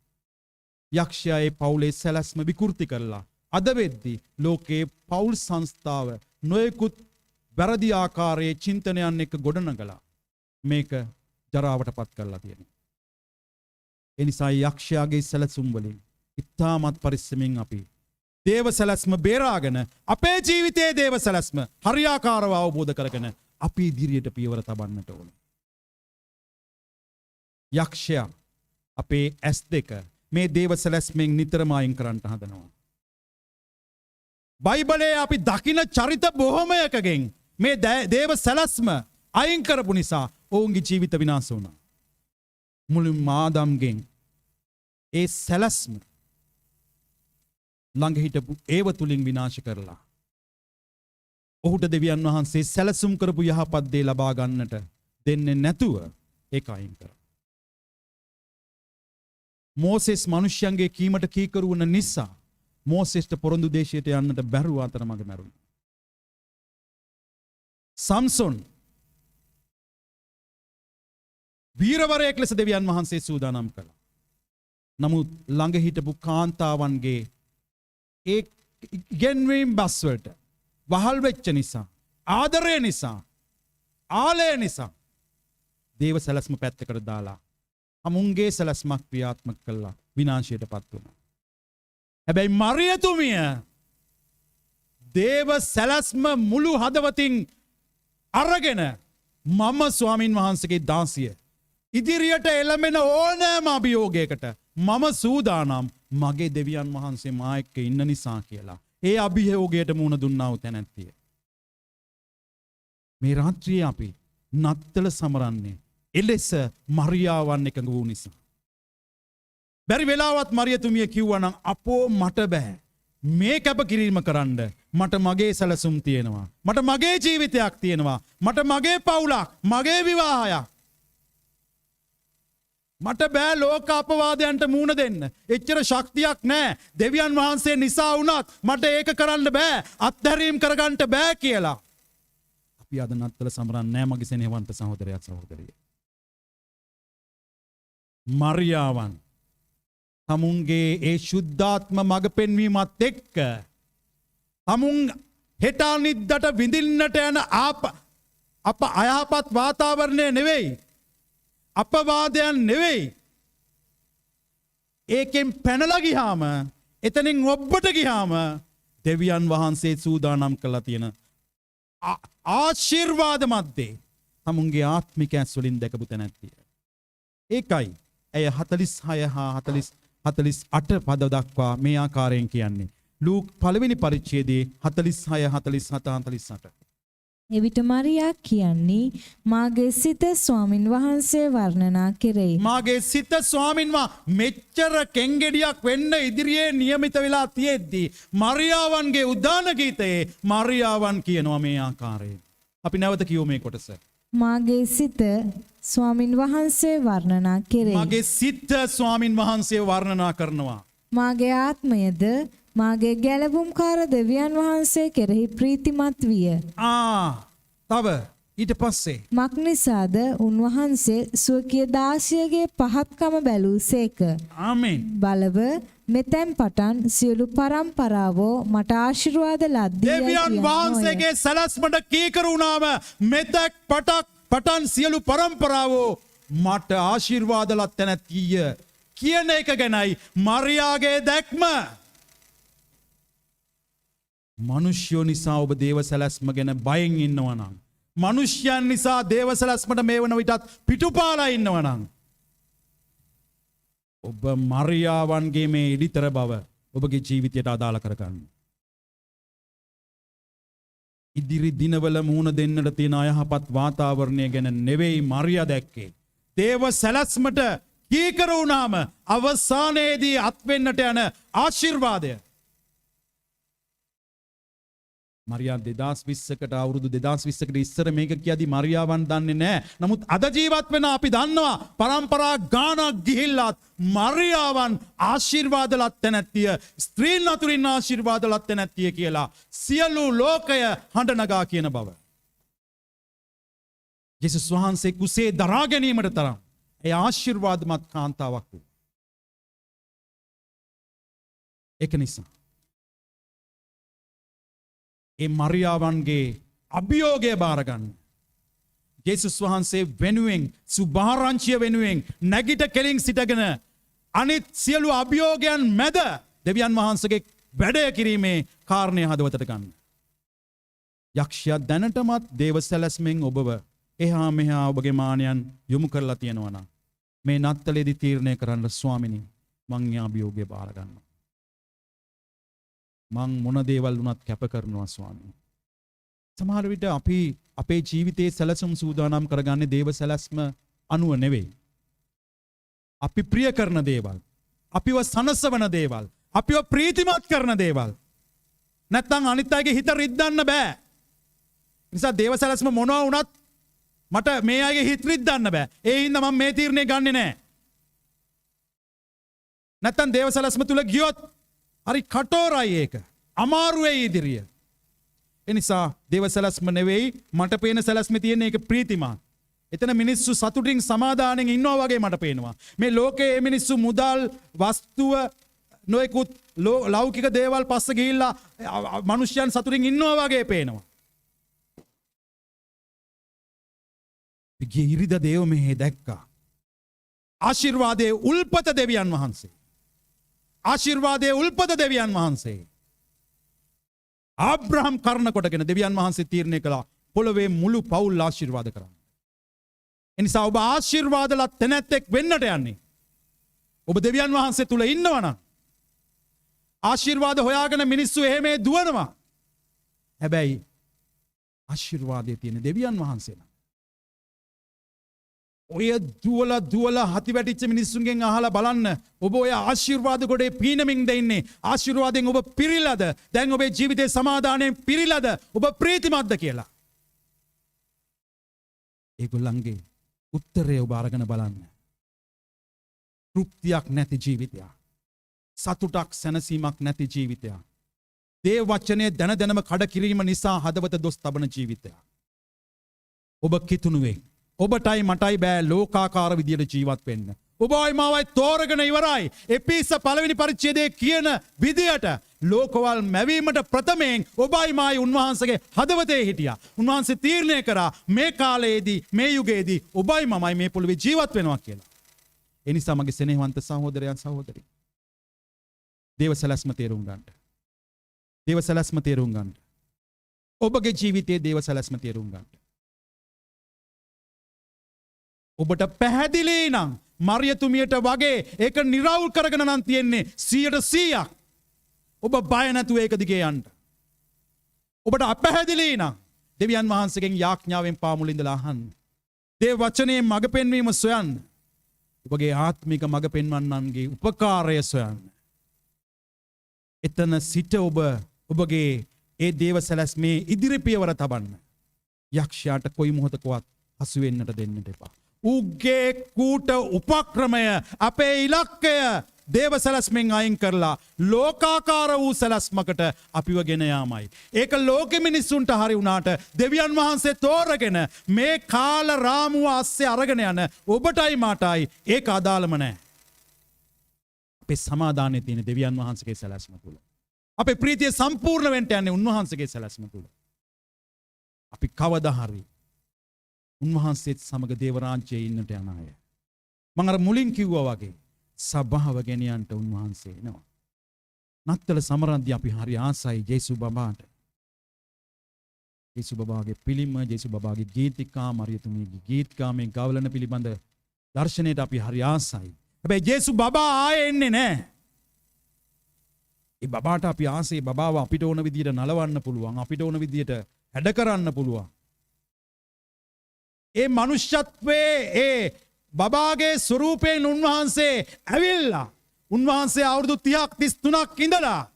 S1: යක්ෂයා ඒ පවුලේ සැලැස්ම විකෘති කරලා අද වෙද්දී ලෝකේ පවුල් සංස්ථාව නොයෙකුත් වැරදි ආකාරයේ චින්තනයන් එක්ක ගොඩනගලා මේක ජරාවට පත් කරලා තියෙනවා. ඒ නිසා යක්ෂයාගේ සැලසුම් වලින් ඉතාමත් පරිස්සමින් අපි දේව සැලැස්ම බේරාගෙන අපේ ජීවිතයේ දේව සැලැස්ම හරියාකාරව අවබෝධ කරගෙන අපි ඉදිරියට පියවර තබන්නට ඕනේ. යක්ෂයා අපේ S2 මේ දේව සැලැස්මෙන් නිතරම අයින් කරන්න හදනවා. බයිබලයේ අපි දකින චරිත බොහොමයකගෙන් මේ දේව සැලැස්ම අයින් කරපු නිසා ඔවුන්ගේ ජීවිත විනාශ වුණා. මුළු ආදම්ගෙන් ඒ සැලැස්ම ළඟ හිටපු ඒව තුලින් විනාශ කරලා ඔහුට දෙවියන් වහන්සේ සැලසුම් කරපු යහපත් දේ ලබා ගන්නට දෙන්නේ නැතුව ඒක අයින් කරා. මෝසෙස් මිනිස්යන්ගේ කීමට කීකරු වුණ නිසා මෝසෙස්ට පොරොන්දු දේශයට යන්නට බැරුව අතරමඟ මැරුණා. සම්සොන් වීරවරයෙක් ලෙස දෙවියන් වහන්සේ සූදානම් කළා. නමුත් ළඟ හිටපු කාන්තාවන්ගේ ඒ ඉගෙන්වීම් බස් වලට වහල් වෙච්ච නිසා, ආදරය නිසා, ආලය නිසා දේව සැලැස්ම පැත්තකට දාලා අමුන්ගේ සැලැස්මක් ක්‍රියාත්මක කළා විනාශයටපත් වුණා. හැබැයි මරියතුමිය දේව සැලැස්ම මුළු හදවතින් අරගෙන මම ස්වාමින් වහන්සේගේ දාසිය ඉදිරියට එළඹෙන ඕනෑම අභියෝගයකට මම සූදානම් මගේ දෙවියන් වහන්සේ මා එක්ක ඉන්න නිසා කියලා. ඒ අභියෝගයට මුහුණ දුන්නා වූ තැනැත්තිය. මේ රාත්‍රියේ අපි නත්තල සමරන්නේ එලෙස මරියාවන් එකඟ වූ නිසා. බැරි වෙලාවත් මරියතුමිය කිව්වා නම් අපෝ මට බෑ. මේ කැපකිරීම කරන්න මට මගේ සැලසුම් තියෙනවා. මට මගේ ජීවිතයක් තියෙනවා. මට මගේ පවුලක්, මගේ විවාහයක්. මට බෑ ලෝක අපවාදයන්ට මුහුණ දෙන්න. එච්චර ශක්තියක් නැහැ. දෙවියන් වහන්සේ නිසා වුණත් මට ඒක කරන්න බෑ. අත්හැරීම් කරගන්න බෑ කියලා. අපි අද නත්තල සමරන්නේ නැහැ මගේ සෙනෙහවන්ත සහෝදරයා සහෝදරිය. මරියාවන් තමුන්ගේ ඒ ශුද්ධාත්ම මඟ පෙන්වීමත් එක්ක තමුන් හෙට අනිද්දාට විඳින්නට යන අප අයහපත් වාතාවරණය නෙවෙයි, අපවාදයන් නෙවෙයි, ඒකෙන් පැනලා ගියාම, එතනින් ඔබ්බට ගියාම දෙවියන් වහන්සේ සූදානම් කළා තියෙන ආශිර්වාදමත් දේ තමුන්ගේ ආත්මික ඇස් වලින් දැකපු තැනැත්තිය. ඒකයි ඇය 46 හා 48 පද දක්වා මේ ආකාරයෙන් කියන්නේ. ලූක් පළවෙනි පරිච්ඡේදයේ 46 47 48.
S2: එවිට මරියා කියන්නේ මාගේ සිත ස්වාමින් වහන්සේ වර්ණනා කෙරෙයි.
S1: මාගේ සිත ස්වාමින් මෙච්චර කෙන්ගෙඩියක් වෙන්න ඉදිරියේ නියමිත වෙලා තියෙද්දී මරියාවන්ගේ උදාන ගීතයේ මරියාවන් කියනවා මේ ආකාරයෙන්. අපි නැවත කියමු මේ කොටස.
S2: මාගේ සිත ස්වාමින් වහන්සේ වර්ණනා කෙරෙයි.
S1: මගේ සිත ස්වාමින් වහන්සේ වර්ණනා කරනවා.
S2: මාගේ ආත්මයද මාගේ ගැලවුම්කාර දෙවියන් වහන්සේ කෙරෙහි ප්‍රීතිමත් විය.
S1: තව ඊට පස්සේ
S2: මක්නිසාද උන්වහන්සේ ස්වකීය දාසියගේ පහත්කම බැලූසේක.
S1: ආමෙන්.
S2: බලව මෙතෙන් පටන් සියලු පරම්පරාවෝ මට ආශිර්වාද ලද්දී.
S1: දෙවියන් වහන්සේගේ සැලැස්මට කීකරු වුණාම මෙතෙක් පටන් සියලු පරම්පරාවෝ මට ආශිර්වාද ලත් තැනැත්තිය කියන එක ගැනයි මරියාගේ දැක්ම. මනුෂ්‍යෝ නිසා ඔබ දේව සැලැස්ම ගැන බයෙන් ඉන්නවා නම්, මනුෂ්‍යයන් නිසා දේව සැලැස්මට මේ වන විටත් පිටුපාලා ඉන්නවා නම්, ඔබ මරියාවන්ගේ මේ ඉදිතර බව ඔබගේ ජීවිතයට අදාළ කරගන්න. ඉදිරි දිනවල මුහුණ දෙන්නට තියෙන අයහපත් වාතාවරණය ගැන නෙවෙයි මරියා දැක්කේ. දේව සැලැස්මට කීකරු වුණාම අවසානයේදී අත්වෙන්නට යන ආශිර්වාදය. මරියා 2020කට අවුරුදු 2020කට ඉස්සර මේක කියදී මරියාවන් දන්නේ නැහැ. නමුත් අද ජීවත් වෙන අපි දන්නවා පරම්පරා ගානක් ගිහිල්ලත් මරියාවන් ආශිර්වාද ලත් තැනැත්තිය, ස්ත්‍රීන් අතුරින් ආශිර්වාද ලත් තැනැත්තිය කියලා සියලු ලෝකය හඬ නගා කියන බව. ජේසුස් වහන්සේ කුසේ දරා ගැනීමට තරම් ඒ ආශිර්වාදමත් කාන්තාවක් වූ. ඒක නිසා ඒ මරියාවන්ගේ අභියෝගය බාරගන්න. ජේසුස් වහන්සේ වෙනුවෙන්, සුභාරංචිය වෙනුවෙන් නැගිට කෙලින් සිටගෙන අනිත් සියලු අභියෝගයන් මැද දෙවියන් වහන්සේගේ වැඩය කිරීමේ කාරණය හදවතට ගන්න. යක්ෂයා දැනටමත් දේව සැලැස්මෙන් ඔබව එහා මෙහා ඔබගේ මානයන් යොමු කරලා තියෙනවා නම් මේ නත්තලේදී තීරණය කරන්න ස්වාමිනී මං යා අභියෝගය බාර ගන්නවා. මං මොන දේවල් වුණත් කැප කරනවා ස්වාමී. සමහර විට අපි අපේ ජීවිතයේ සැලසුම් සූදානම් කරගන්නේ දේව සැලැස්ම අනුව නෙවෙයි. අපි ප්‍රිය කරන දේවල්, අපිව සනසවන දේවල්, අපිව ප්‍රීතිමත් කරන දේවල්. නැත්නම් අනිත් අයගේ හිත රිද්දන්න බෑ. නිසා දේව සැලැස්ම මොනවා වුණත් මට මේ අයගේ හිත රිද්දන්න බෑ. ඒ හින්දා මම මේ තීරණය ගන්නෙ නෑ. නැත්නම් දේව සැලැස්ම තුල ගියොත් හරි කටෝරයි ඒක. අමාරු වෙයි ඉදිරිය. ඒ නිසා දේව සැලැස්ම නෙවෙයි මට පේන සැලැස්මේ තියෙන එක ප්‍රීතිමත්. එතන මිනිස්සු සතුටින් සමාදානෙන් ඉන්නවා වගේ මට පේනවා. මේ ලෝකයේ මිනිස්සු මුදල්, වස්තුව, නොයෙකුත් ලෞකික දේවල් පස්ස ගිහිල්ලා මිනිස්යන් සතුටින් ඉන්නවා වගේ පේනවා. ඉරිද දේව මෙහි දැක්කා. ආශිර්වාදයේ උල්පත දෙවියන් වහන්සේ. ආශිර්වාදයේ උල්පත දෙවියන් වහන්සේ. ආබ්‍රහම් කරන කොටගෙන දෙවියන් වහන්සේ තීරණය කළා පොළවේ මුළු පවුල් ආශිර්වාද කරන්න. එනිසා ඔබ ආශිර්වාදලත් තැනැත්තෙක් වෙන්නට යන්නේ. ඔබ දෙවියන් වහන්සේ තුල ඉන්නවනම් ආශිර්වාද හොයාගෙන මිනිස්සු එහෙම දුවනවා. හැබැයි ආශිර්වාදයේ තියෙන දෙවියන් වහන්සේ නම් ඔය දුවලා හති වැටිච්ච මිනිස්සුන්ගෙන් අහලා බලන්න ඔබ ඔය ආශිර්වාද ගොඩේ පීනමින් දෙන්නේ. ආශිර්වාදයෙන් ඔබ පිරිලාද? දැන් ඔබේ ජීවිතේ සමාදානයෙන් පිරිලාද? ඔබ ප්‍රීතිමත්ද කියලා. ඒගොල්ලන්ගේ උත්තරය ඔබ අරගෙන බලන්න. තෘප්තියක් නැති ජීවිතයක්. සතුටක් සැනසීමක් නැති ජීවිතයක්. දේව වචනේ දැන දැනම කඩ කිරීම නිසා හදවත දොස් තබන ජීවිතයක්. ඔබ කිතුණුවේ ඔබටයි මටයි බෑ ලෝකාකාර විදියට ජීවත් වෙන්න. ඔබයි මාවයි තෝරගෙන ඉවරයි. එපිස පළවෙනි පරිච්ඡේදයේ කියන විදියට ලෝකවල් මැවීමට ප්‍රථමයෙන් ඔබයි මායි උන්වහන්සේගේ හදවතේ හිටියා. උන්වහන්සේ තීරණය කරා මේ කාලයේදී මේ යුගයේදී ඔබයි මමයි මේ පොළවේ ජීවත් වෙනවා කියලා. ඒ නිසා මගේ සෙනෙහවන්ත සහෝදරයන් සහෝදරි. දේව සැලැස්ම තේරුම් ගන්න. දේව සැලැස්ම තේරුම් ගන්න. ඔබගේ ජීවිතයේ දේව සැලැස්ම තේරුම් ගන්න. ඔබට පැහැදිලි නම් මරියතුමියට වගේ ඒක නිරවුල් කරගෙන නම් තියෙන්නේ 100%ක්. ඔබ බය නැතුව ඒක දිගේ යන්න. ඔබට අපැහැදිලි නම් දෙවියන් වහන්සේගෙන් යාඥාවෙන් පාමුල ඉඳලා අහන්න. දේව වචනයෙන් මඟ පෙන්වීම සොයන්න. ඔබගේ ආත්මික මඟ පෙන්වන්නන්ගේ උපකාරය සොයන්න. එතන සිට ඔබගේ ඒ දේව සැලැස්මේ ඉදිරි පියවර තබන්න. යක්ෂයාට කොයි මොහොතකවත් හසු වෙන්නට දෙන්නට එපා. උගේ කූට උපක්‍රමය අපේ ඉලක්කය දේව සැලැස්මෙන් අයින් කරලා ලෝකාකාර වූ සැලැස්මකට අපිව ගෙන යාමයි. ඒක ලෝකෙ මිනිස්සුන්ට හරි වුණාට දෙවියන් වහන්සේ තෝරගෙන මේ කාල රාමුව අස්සේ අරගෙන යන ඔබටයි මාටයි ඒක අදාළම නැහැ. අපේ සමාදානයේ තියෙන දෙවියන් වහන්සේගේ සැලැස්ම තුල. අපේ ප්‍රීතිය සම්පූර්ණ වෙන්න යන්නේ උන්වහන්සේගේ සැලැස්ම තුල. අපි කවදා හරි උන්වහන්සේත් සමග දේව රාජ්‍යයේ ඉන්නට යන අය. මම අර මුලින් කිව්වා වගේ සබාව ගෙනියන්නට උන්වහන්සේ එනවා. නත්තල සමරන්දී අපි හරි ආසයි ජේසු බබාට. ජේසු බබාගේ පිළිම, ජේසු බබාගේ ගීතිකා, මරියතුමියගේ ගීත්කා මේ ගවලන පිළිබඳ දර්ශනයට අපි හරි ආසයි. හැබැයි ජේසු බබා ආයේ එන්නේ නැහැ. ඒ බබාට අපි ආසේ බබාව අපිට ඕන විදියට නලවන්න පුළුවන්, අපිට ඕන විදියට හැඩ කරන්න පුළුවන්. ඒ මනුෂ්‍යත්වයේ ඒ බබාගේ ස්වරූපයෙන් උන්වහන්සේ ඇවිල්ලා උන්වහන්සේ අවුරුදු 30ක් 33ක් ඉඳලා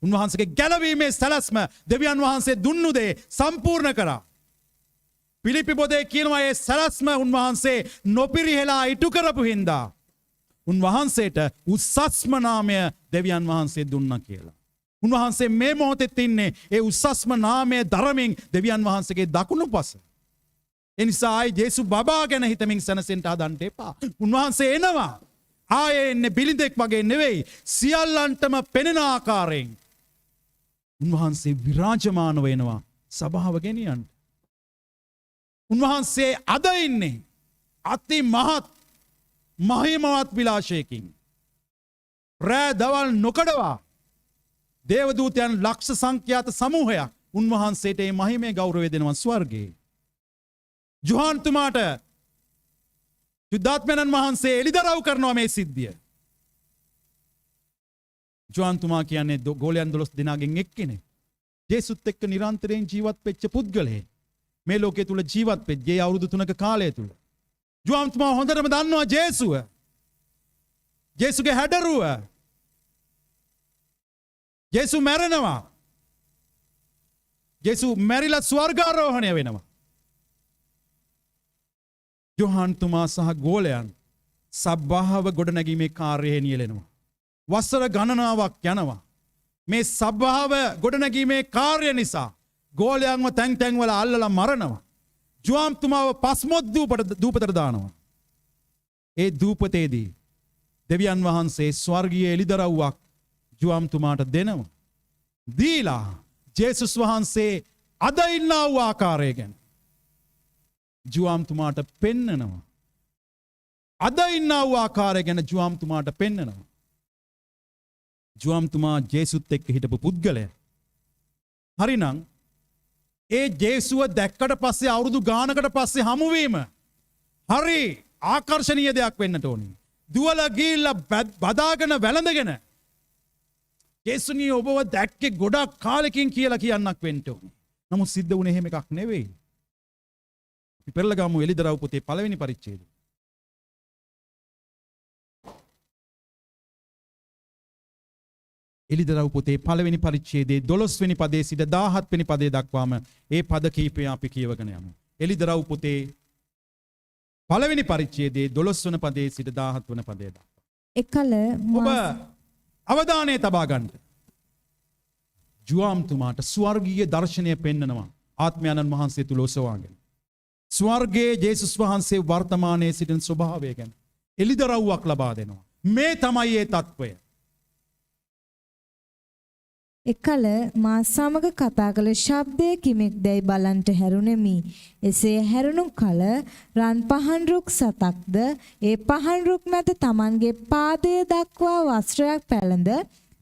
S1: උන්වහන්සේගේ ගැලවීමේ සැලැස්ම දෙවියන් වහන්සේ දුන්නු දේ සම්පූර්ණ කරා. පිලිපි පොතේ කියනවා ඒ සැලැස්ම උන්වහන්සේ නොපිරිහෙලා ඉටු කරපු හින්දා උන්වහන්සේට උස්සස්ම නාමය දෙවියන් වහන්සේ දුන්නා කියලා. උන්වහන්සේ මේ මොහොතේ ඉන්නේ ඒ උස්සස්ම නාමය දරමින් දෙවියන් වහන්සේගේ දකුණු පස. එනිසා ජේසු බබා ගැන හිතමින් සැනසෙන්න හදන්න එපා. උන්වහන්සේ එනවා. ආයේ එන්නේ බිලිඳෙක් වගේ නෙවෙයි. සියල්ලන්ටම පෙනෙන ආකාරයෙන් උන්වහන්සේ විරාජමාන වෙනවා සභාව ගෙනියන්න. උන්වහන්සේ අද ඉන්නේ අති මහත් මහිමවත් විලාශයකින්. රෑ දවල් නොකඩවා දේවදූතයන් ලක්ෂ සංඛ්‍යාත සමූහයක් උන්වහන්සේට මේ මහිමේ ගෞරවය දෙනවා ස්වර්ගයේ. ජොහන්තුමාට යුද්ධාත්මයන් වහන්සේ එළිදරව් කරනවා මේ සිද්ධිය. ජොහන්තුමා කියන්නේ ගෝලයන් 12 දෙනාගෙන් එක්කෙනෙක්. ජේසුත් එක්ක නිරන්තරයෙන් ජීවත් වෙච්ච පුද්ගලයෙක්. මේ ලෝකයේ තුල ජීවත් වෙච්ච අවුරුදු 3ක කාලය තුල. ජුවම්තුමා හොඳටම දන්නවා ජේසුව. ජේසුගේ හැඩරුව. ජේසු මැරෙනවා. ජේසු මැරිලා ස්වර්ගාරෝහණය වෙනවා. යොහන්තුමා සහ ගෝලයන් සබ්බාහව ගොඩනැගීමේ කාර්යයේ නියැලෙනවා. වසර ගණනාවක් යනවා. මේ සබ්බාහව ගොඩනැගීමේ කාර්ය නිසා ගෝලයන්ව තැන් තැන් වල අල්ලලා මරනවා. ජුවම්තුමාව පස්මොත් දූපතට දානවා. ඒ දූපතේදී දෙවියන් වහන්සේ ස්වර්ගීය එළිදරව්වක් ජුවම්තුමාට දෙනවා. දීලා ජේසුස් වහන්සේ අද ඉන්නා වූ ආකාරය ගැන ජුවම්තුමාට පෙන්නනවා. අද ඉන්නා වූ ආකාරය ගැන ජුවම්තුමාට පෙන්නනවා. ජුවම්තුමා ජේසුත් එක්ක හිටපු පුද්ගලයා. හරිනම් ඒ ජේසුව දැක්කට පස්සේ අවුරුදු ගානකට පස්සේ හමුවීම හරි ආකර්ශනීය දෙයක් වෙන්නට ඕනේ. දුවලා ගිහිල්ලා බදාගෙන වැළඳගෙන ජේසුනි ඔබව දැක්කේ ගොඩක් කාලෙකින් කියලා කියන්නක් වෙන්න ඕනේ. නමුත් සිද්ධ වුණේ එහෙම එකක් නෙවෙයි. අපි පෙරලගමු එළිදරව් පොතේ පළවෙනි පරිච්ඡේදය. එළිදරව් පොතේ පළවෙනි පරිච්ඡේදයේ 12 වෙනි පදයේ සිට 17 වෙනි පදයේ දක්වාම ඒ පද කීපය අපි කියවගෙන යමු. එළිදරව් පොතේ පළවෙනි පරිච්ඡේදයේ 12 වන පදයේ සිට 17 වන පදය දක්වා.
S2: එකල
S1: ඔබ අවධානය තබා ගන්න. ජුවම්තුමාට ස්වර්ගීය දර්ශනය පෙන්නනවා. ආත්මයන්න් වහන්සේ තුල ඔසවාගෙන. ස්වර්ගයේ ජේසුස් වහන්සේ වර්තමානයේ සිටින ස්වභාවය ගැන එළිදරව්වක් ලබා දෙනවා. මේ තමයි ඒ తත්වය.
S2: එකල මා සමග කතා කළ ශබ්දය කිමෙක්දැයි බලන්ට හැරුණෙමි. එසේ හැරුණු කල රන් පහන් රුක් සතක්ද ඒ පහන් රුක් මැද Tamanගේ පාදය දක්වා වස්ත්‍රයක් පැළඳ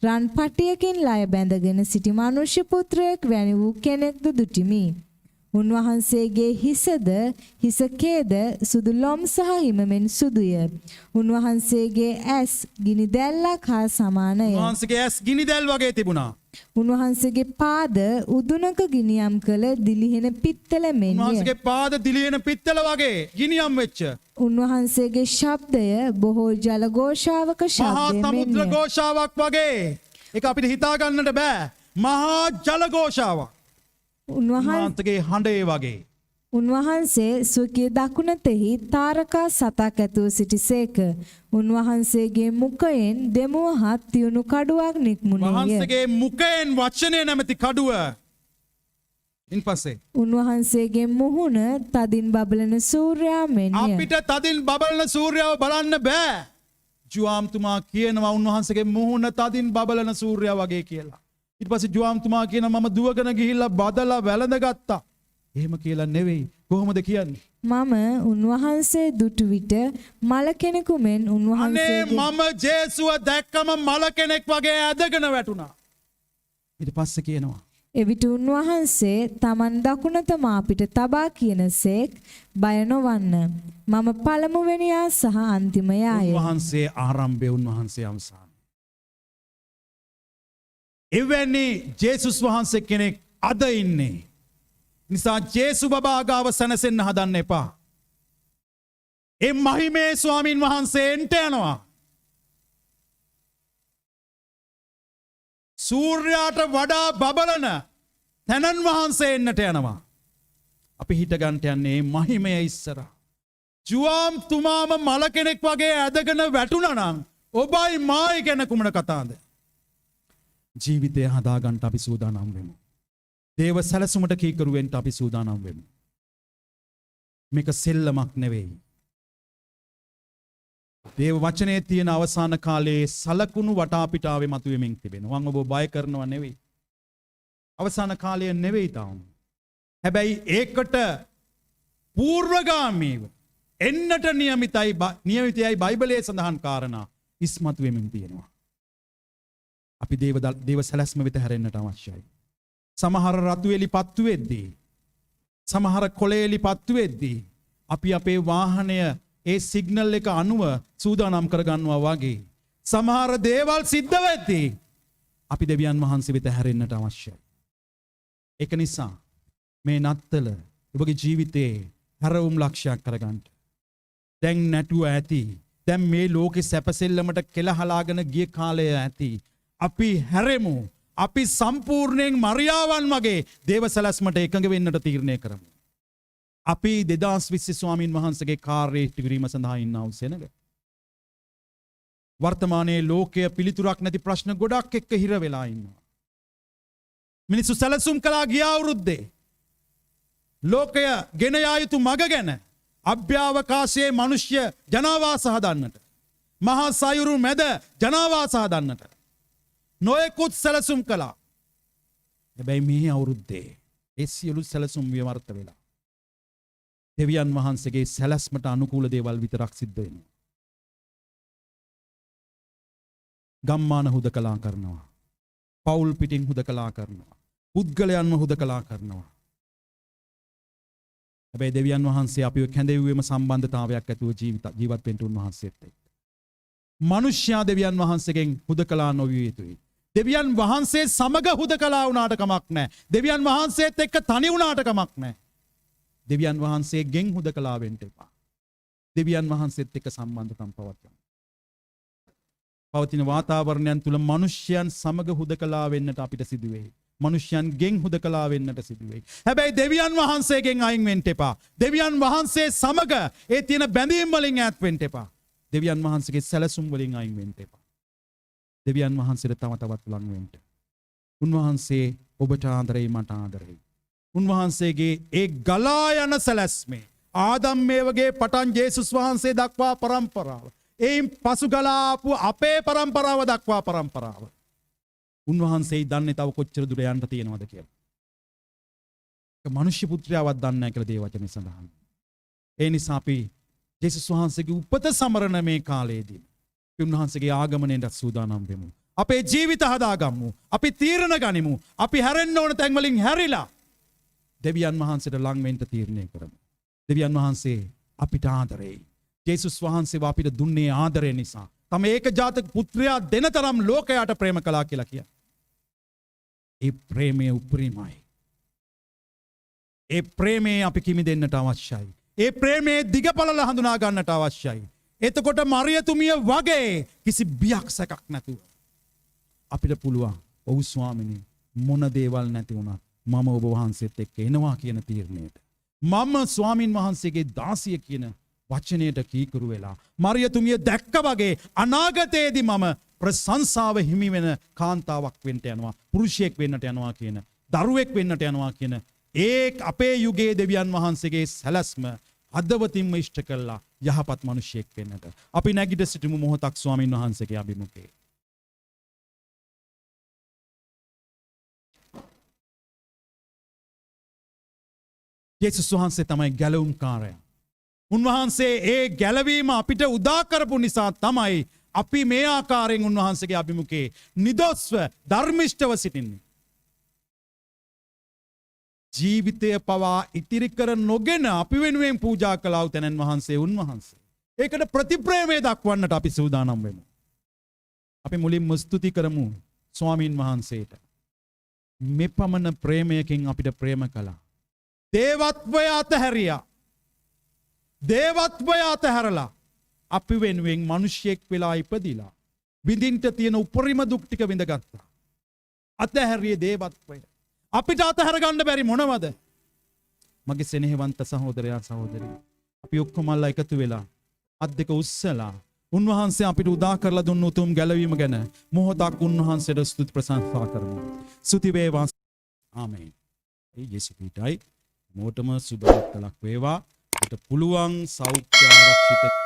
S2: රන් පටියකින් ලය බැඳගෙන සිටි මනුෂ්‍ය පුත්‍රයෙක් වැනි වූ කෙනෙක්ද දුටිමි. උන්වහන්සේගේ හිසකේද සුදු ලොම් සහ හිමෙන් සුදුය. උන්වහන්සේගේ ඇස් ගිනි දැල්ලක් හා සමානය.
S1: උන්වහන්සේගේ ඇස් ගිනි දැල් වගේ තිබුණා.
S2: උන්වහන්සේගේ පාද උදුනක ගිනියම් කළ දිලිහෙන පිත්තල මෙන්ය.
S1: උන්වහන්සේගේ පාද දිලිහෙන පිත්තල වගේ ගිනියම් වෙච්ච.
S2: උන්වහන්සේගේ ශබ්දය බොහෝ ජල ഘോഷාවක
S1: මහා
S2: ශබ්දය
S1: සමුද්‍ර
S2: මෙන්ය.
S1: ഘോഷාවක් වගේ. ඒක අපිට හිතා ගන්නට බෑ. මහා ජල ഘോഷාවක්. උන්වහන්සේගේ හඬේ වගේ.
S2: උන්වහන්සේ සුවකීය දකුණතෙහි තාරකා සතක් ඇතුව සිටිසේක. උන්වහන්සේගේ මුඛයෙන් දෙමුවහත් තියුණු කඩුවක් නික්මුණේය.
S1: වහන්සේගේ මුඛයෙන් වචනය නැමැති කඩුව. ඉන්පස්සේ
S2: උන්වහන්සේගේ මුහුණ තදින් බබලන සූර්යයා මෙන්ය.
S1: අපිට තදින් බබලන සූර්යාව බලන්න බෑ. ජුවම්තුමා කියනවා උන්වහන්සේගේ මුහුණ තදින් බබලන සූර්යයා වගේ කියලා. ඊට පස්සේ ජුවම්තුමා කියනවා මම දුවගෙන ගිහිල්ලා බදලා වැළඳගත්තා. එහෙම කියලා නෙවෙයි. කොහොමද කියන්නේ?
S2: මම උන්වහන්සේ දුටු විට මල කෙනෙකු මෙන්
S1: අනේ
S2: උන්වහන්සේගේ
S1: මම ජේසුව දැක්කම මල කෙනෙක් වගේ ඇදගෙන වැටුණා. ඊට පස්සේ කියනවා
S2: එවිට උන්වහන්සේ Taman දකුණත මා පිට තබා කියනසේක් බය නොවන්න. මම පළමුවෙනියා සහ අන්තිමයාය.
S1: උන්වහන්සේ ආරම්භය උන්වහන්සේ අවසානය. එවැනි ජේසුස් වහන්සේ කෙනෙක් අද ඉන්නේ. නිසා ජේසු බබා ගාව සැනසෙන්න හදන්න එපා. ඒ මහිමේ ස්වාමින් වහන්සේ එන්ට යනවා. සූර්යාට වඩා බබලන තැනන් වහන්සේ එන්නට යනවා. අපි හිටගන්ට යන්නේ මහිමය ඉස්සර. ජුවම්තුමාම මල කෙනෙක් වගේ ඇදගෙන වැටුණා නම් ඔබයි මායි ගැන කුමන කතාද? ජීවිතය හදාගන්න අපි සූදානම් වෙමු. දේව සැලසුමට කීකරු වෙන්න අපි සූදානම් වෙමු. මේක සෙල්ලමක් නෙවෙයි. දේව වචනේ තියෙන අවසාන කාලයේ සලකුණු වටාපිටාවේ මතුවෙමින් තිබෙනවා. මම ඔබ බය කරනව නෙවෙයි. අවසාන කාලය නෙවෙයි තාම. හැබැයි ඒකට පූර්වගාමීව එන්නට නියමිතයි බයිබලයේ සඳහන් කාරණා ඉස්මතු වෙමින් තියෙනවා. අපි දේව සැලැස්ම වෙත හැරෙන්නට අවශ්‍යයි. සමහර රතු එලි පත්තු වෙද්දී සමහර කොළ එලි පත්තු වෙද්දී අපි අපේ වාහනය ඒ සිග්නල් එක අනුව සූදානම් කරගන්නවා වගේ සමහර දේවල් සිද්ධ වෙද්දී අපි දෙවියන් වහන්සේ වෙත හැරෙන්නට අවශ්‍යයි. ඒක නිසා මේ නත්තල ඔබගේ ජීවිතේ හැරවුම් ලක්ෂයක් කරගන්න. දැන් නැටුව ඇති. දැන් මේ ලෝකේ සැපසෙල්ලමට කෙලහලාගෙන ගිය කාලය ඇති. අපි හැරෙමු. අපි සම්පූර්ණයෙන් මරියාවන් වගේ දේව සැලැස්මට එකඟ වෙන්නට තීරණය කරමු. අපි 2020 ස්වාමීන් වහන්සේගේ කාර්යය ඉටු කිරීම සඳහා ඉන්නා වූ සෙනඟ. වර්තමානයේ ලෝකය පිළිතුරක් නැති ප්‍රශ්න ගොඩක් එක්ක හිර වෙලා ඉන්නවා. මිනිස්සු සැලසුම් කළා ගිය අවුරුද්දේ. ලෝකය ගෙන යා යුතු මඟ ගැන අභ්‍යවකාශයේ මිනිස්ය ජනාවාස හදන්නට. මහා සයුරු මැද ජනාවාස හදන්නට. නොයෙකුත් සැලසුම් කළා. හැබැයි මේ අවුරුද්දේ ඒ සියලු සැලසුම් විවර්ත වෙලා. දෙවියන් වහන්සේගේ සැලැස්මට අනුකූල දේවල් විතරක් සිද්ධ වෙනවා. ගම්මාන හුදකලා කරනවා. පවුල් පිටින් හුදකලා කරනවා. පුද්ගලයන්ව හුදකලා කරනවා. හැබැයි දෙවියන් වහන්සේ අපිව කැඳෙව්වෙම සම්බන්ධතාවයක් ඇතුව ජීවත් වෙන්න උන්වහන්සේත් එක්ක. මිනිස්යා දෙවියන් වහන්සේගෙන් හුදකලා නොවිය යුතුයි. දෙවියන් වහන්සේ සමග හුදකලා වුණාට කමක් නැහැ. දෙවියන් වහන්සේත් එක්ක තනි වුණාට කමක් නැහැ. දෙවියන් වහන්සේගෙන් හුදකලා වෙන්න එපා. දෙවියන් වහන්සේත් එක්ක සම්බන්ධකම් පවත්වන්න. පවතින වාතාවරණයන් තුල මිනිස්යන් සමග හුදකලා වෙන්නට අපිට සිදු වෙයි. මිනිස්යන්ගෙන් හුදකලා වෙන්නට සිදු වෙයි. හැබැයි දෙවියන් වහන්සේගෙන් අයින් වෙන්න එපා. දෙවියන් වහන්සේ සමග ඒ තියෙන බැඳීම් වලින් ඈත් වෙන්න එපා. දෙවියන් වහන්සේගේ සැලසුම් වලින් අයින් වෙන්න එපා. දෙවියන් වහන්සේට තව තවත් ලං වෙන්න. උන්වහන්සේ ඔබට ආදරෙයි මට ආදරෙයි. උන්වහන්සේගේ ඒ ගලා යන සැලැස්මේ ආදම් මේවගේ පටන් ජේසුස් වහන්සේ දක්වා පරම්පරාව. එයින් පසු ගලා ආපු අපේ පරම්පරාව දක්වා පරම්පරාව. උන්වහන්සේ දන්නේ තව කොච්චර දුර යන්න තියෙනවද කියලා. ඒක මිනිස් පුත්‍රයාවත් දන්නේ නැහැ කියලා දේවචනේ සඳහන්. ඒ නිසා අපි ජේසුස් වහන්සේගේ උපත සමරන මේ කාලයේදී උන්වහන්සේගේ ආගමනයට සූදානම් වෙමු. අපේ ජීවිත හදාගමු. අපි තීරණ ගනිමු. අපි හැරෙන්න ඕන තැන් වලින් හැරිලා දෙවියන් වහන්සේට ලං වෙන්න තීරණය කරමු. දෙවියන් වහන්සේ අපිට ආදරෙයි. ජේසුස් වහන්සේව අපිට දුන්නේ ආදරය නිසා. තම ඒකජාතක පුත්‍රයා දෙන තරම් ලෝකයට ප්‍රේම කළා කියලා කියනවා. ඒ ප්‍රේමය උපරිමයි. ඒ ප්‍රේමේ අපි කිමි දෙන්නට අවශ්‍යයි. ඒ ප්‍රේමේ දිගපළල හඳුනා ගන්නට අවශ්‍යයි. එතකොට මරියතුමිය වගේ කිසි බියක් සැකක් නැතුව අපිට පුළුවන් ඔව් ස්වාමිනේ මොන දේවල් නැති වුණත් මම ඔබ වහන්සේත් එක්ක එනවා කියන තීරණයට. මම ස්වාමින් වහන්සේගේ දාසිය කියන වචනයට කීකරු වෙලා මරියතුමිය දැක්ක වගේ අනාගතයේදී මම ප්‍රශංසාව හිමි වෙන කාන්තාවක් වෙන්න යනවා, පුරුෂයෙක් වෙන්නට යනවා කියන, දරුවෙක් වෙන්නට යනවා කියන ඒ අපේ යුගයේ දෙවියන් වහන්සේගේ සැලැස්ම අදවතින්ම ඉෂ්ට කළා යහපත් මිනිසෙක් වෙන්නට. අපි නැගිට සිටිමු මොහොතක් ස්වාමින් වහන්සේගේ අභිමුඛයේ. යේසුස් වහන්සේ තමයි ගැලවුම්කාරයා. උන්වහන්සේ ඒ ගැලවීම අපිට උදා කරපු නිසා තමයි අපි මේ ආකාරයෙන් උන්වහන්සේගේ අභිමුඛයේ නිදොස්ව ධර්මිෂ්ඨව සිටින්නේ. ජීවිතය පවා ඉතිරි කර නොගෙන අපි වෙනුවෙන් පූජා කළා වූ තැනන් වහන්සේ උන්වහන්සේ. ඒකට ප්‍රතිප්‍රේමය දක්වන්නට අපි සූදානම් වෙමු. අපි මුලින්ම ස්තුති කරමු ස්වාමීන් වහන්සේට. මෙපමණ ප්‍රේමයකින් අපිට ප්‍රේම කළා. දේවත්වය අතහැරියා. දේවත්වය අතහැරලා අපි වෙනුවෙන් මිනිසෙක් වෙලා ඉපදිලා විඳින්න තියෙන උපරිම දුක් ටික විඳගත්තා. අතහැරියේ දේවත්වය. අපිට අතහැර ගන්න බැරි මොනවද? මගේ සෙනෙහවන්ත සහෝදරයා සහෝදරිය. අපි ඔක්කොමලා එකතු වෙලා අත් දෙක උස්සලා උන්වහන්සේ අපිට උදා කරලා දුන්න උතුම් ගැලවීම ගැන මොහොතක් උන්වහන්සේට ස්තුති ප්‍රශංසා කරමු. ස්තුති වේවා. ආමේන්. ඒ යේසු ක්‍රිස්තුයි මොටම සුබ ලක් වේවා. අපිට පුළුවන් සෞඛ්‍ය ආරක්ෂිත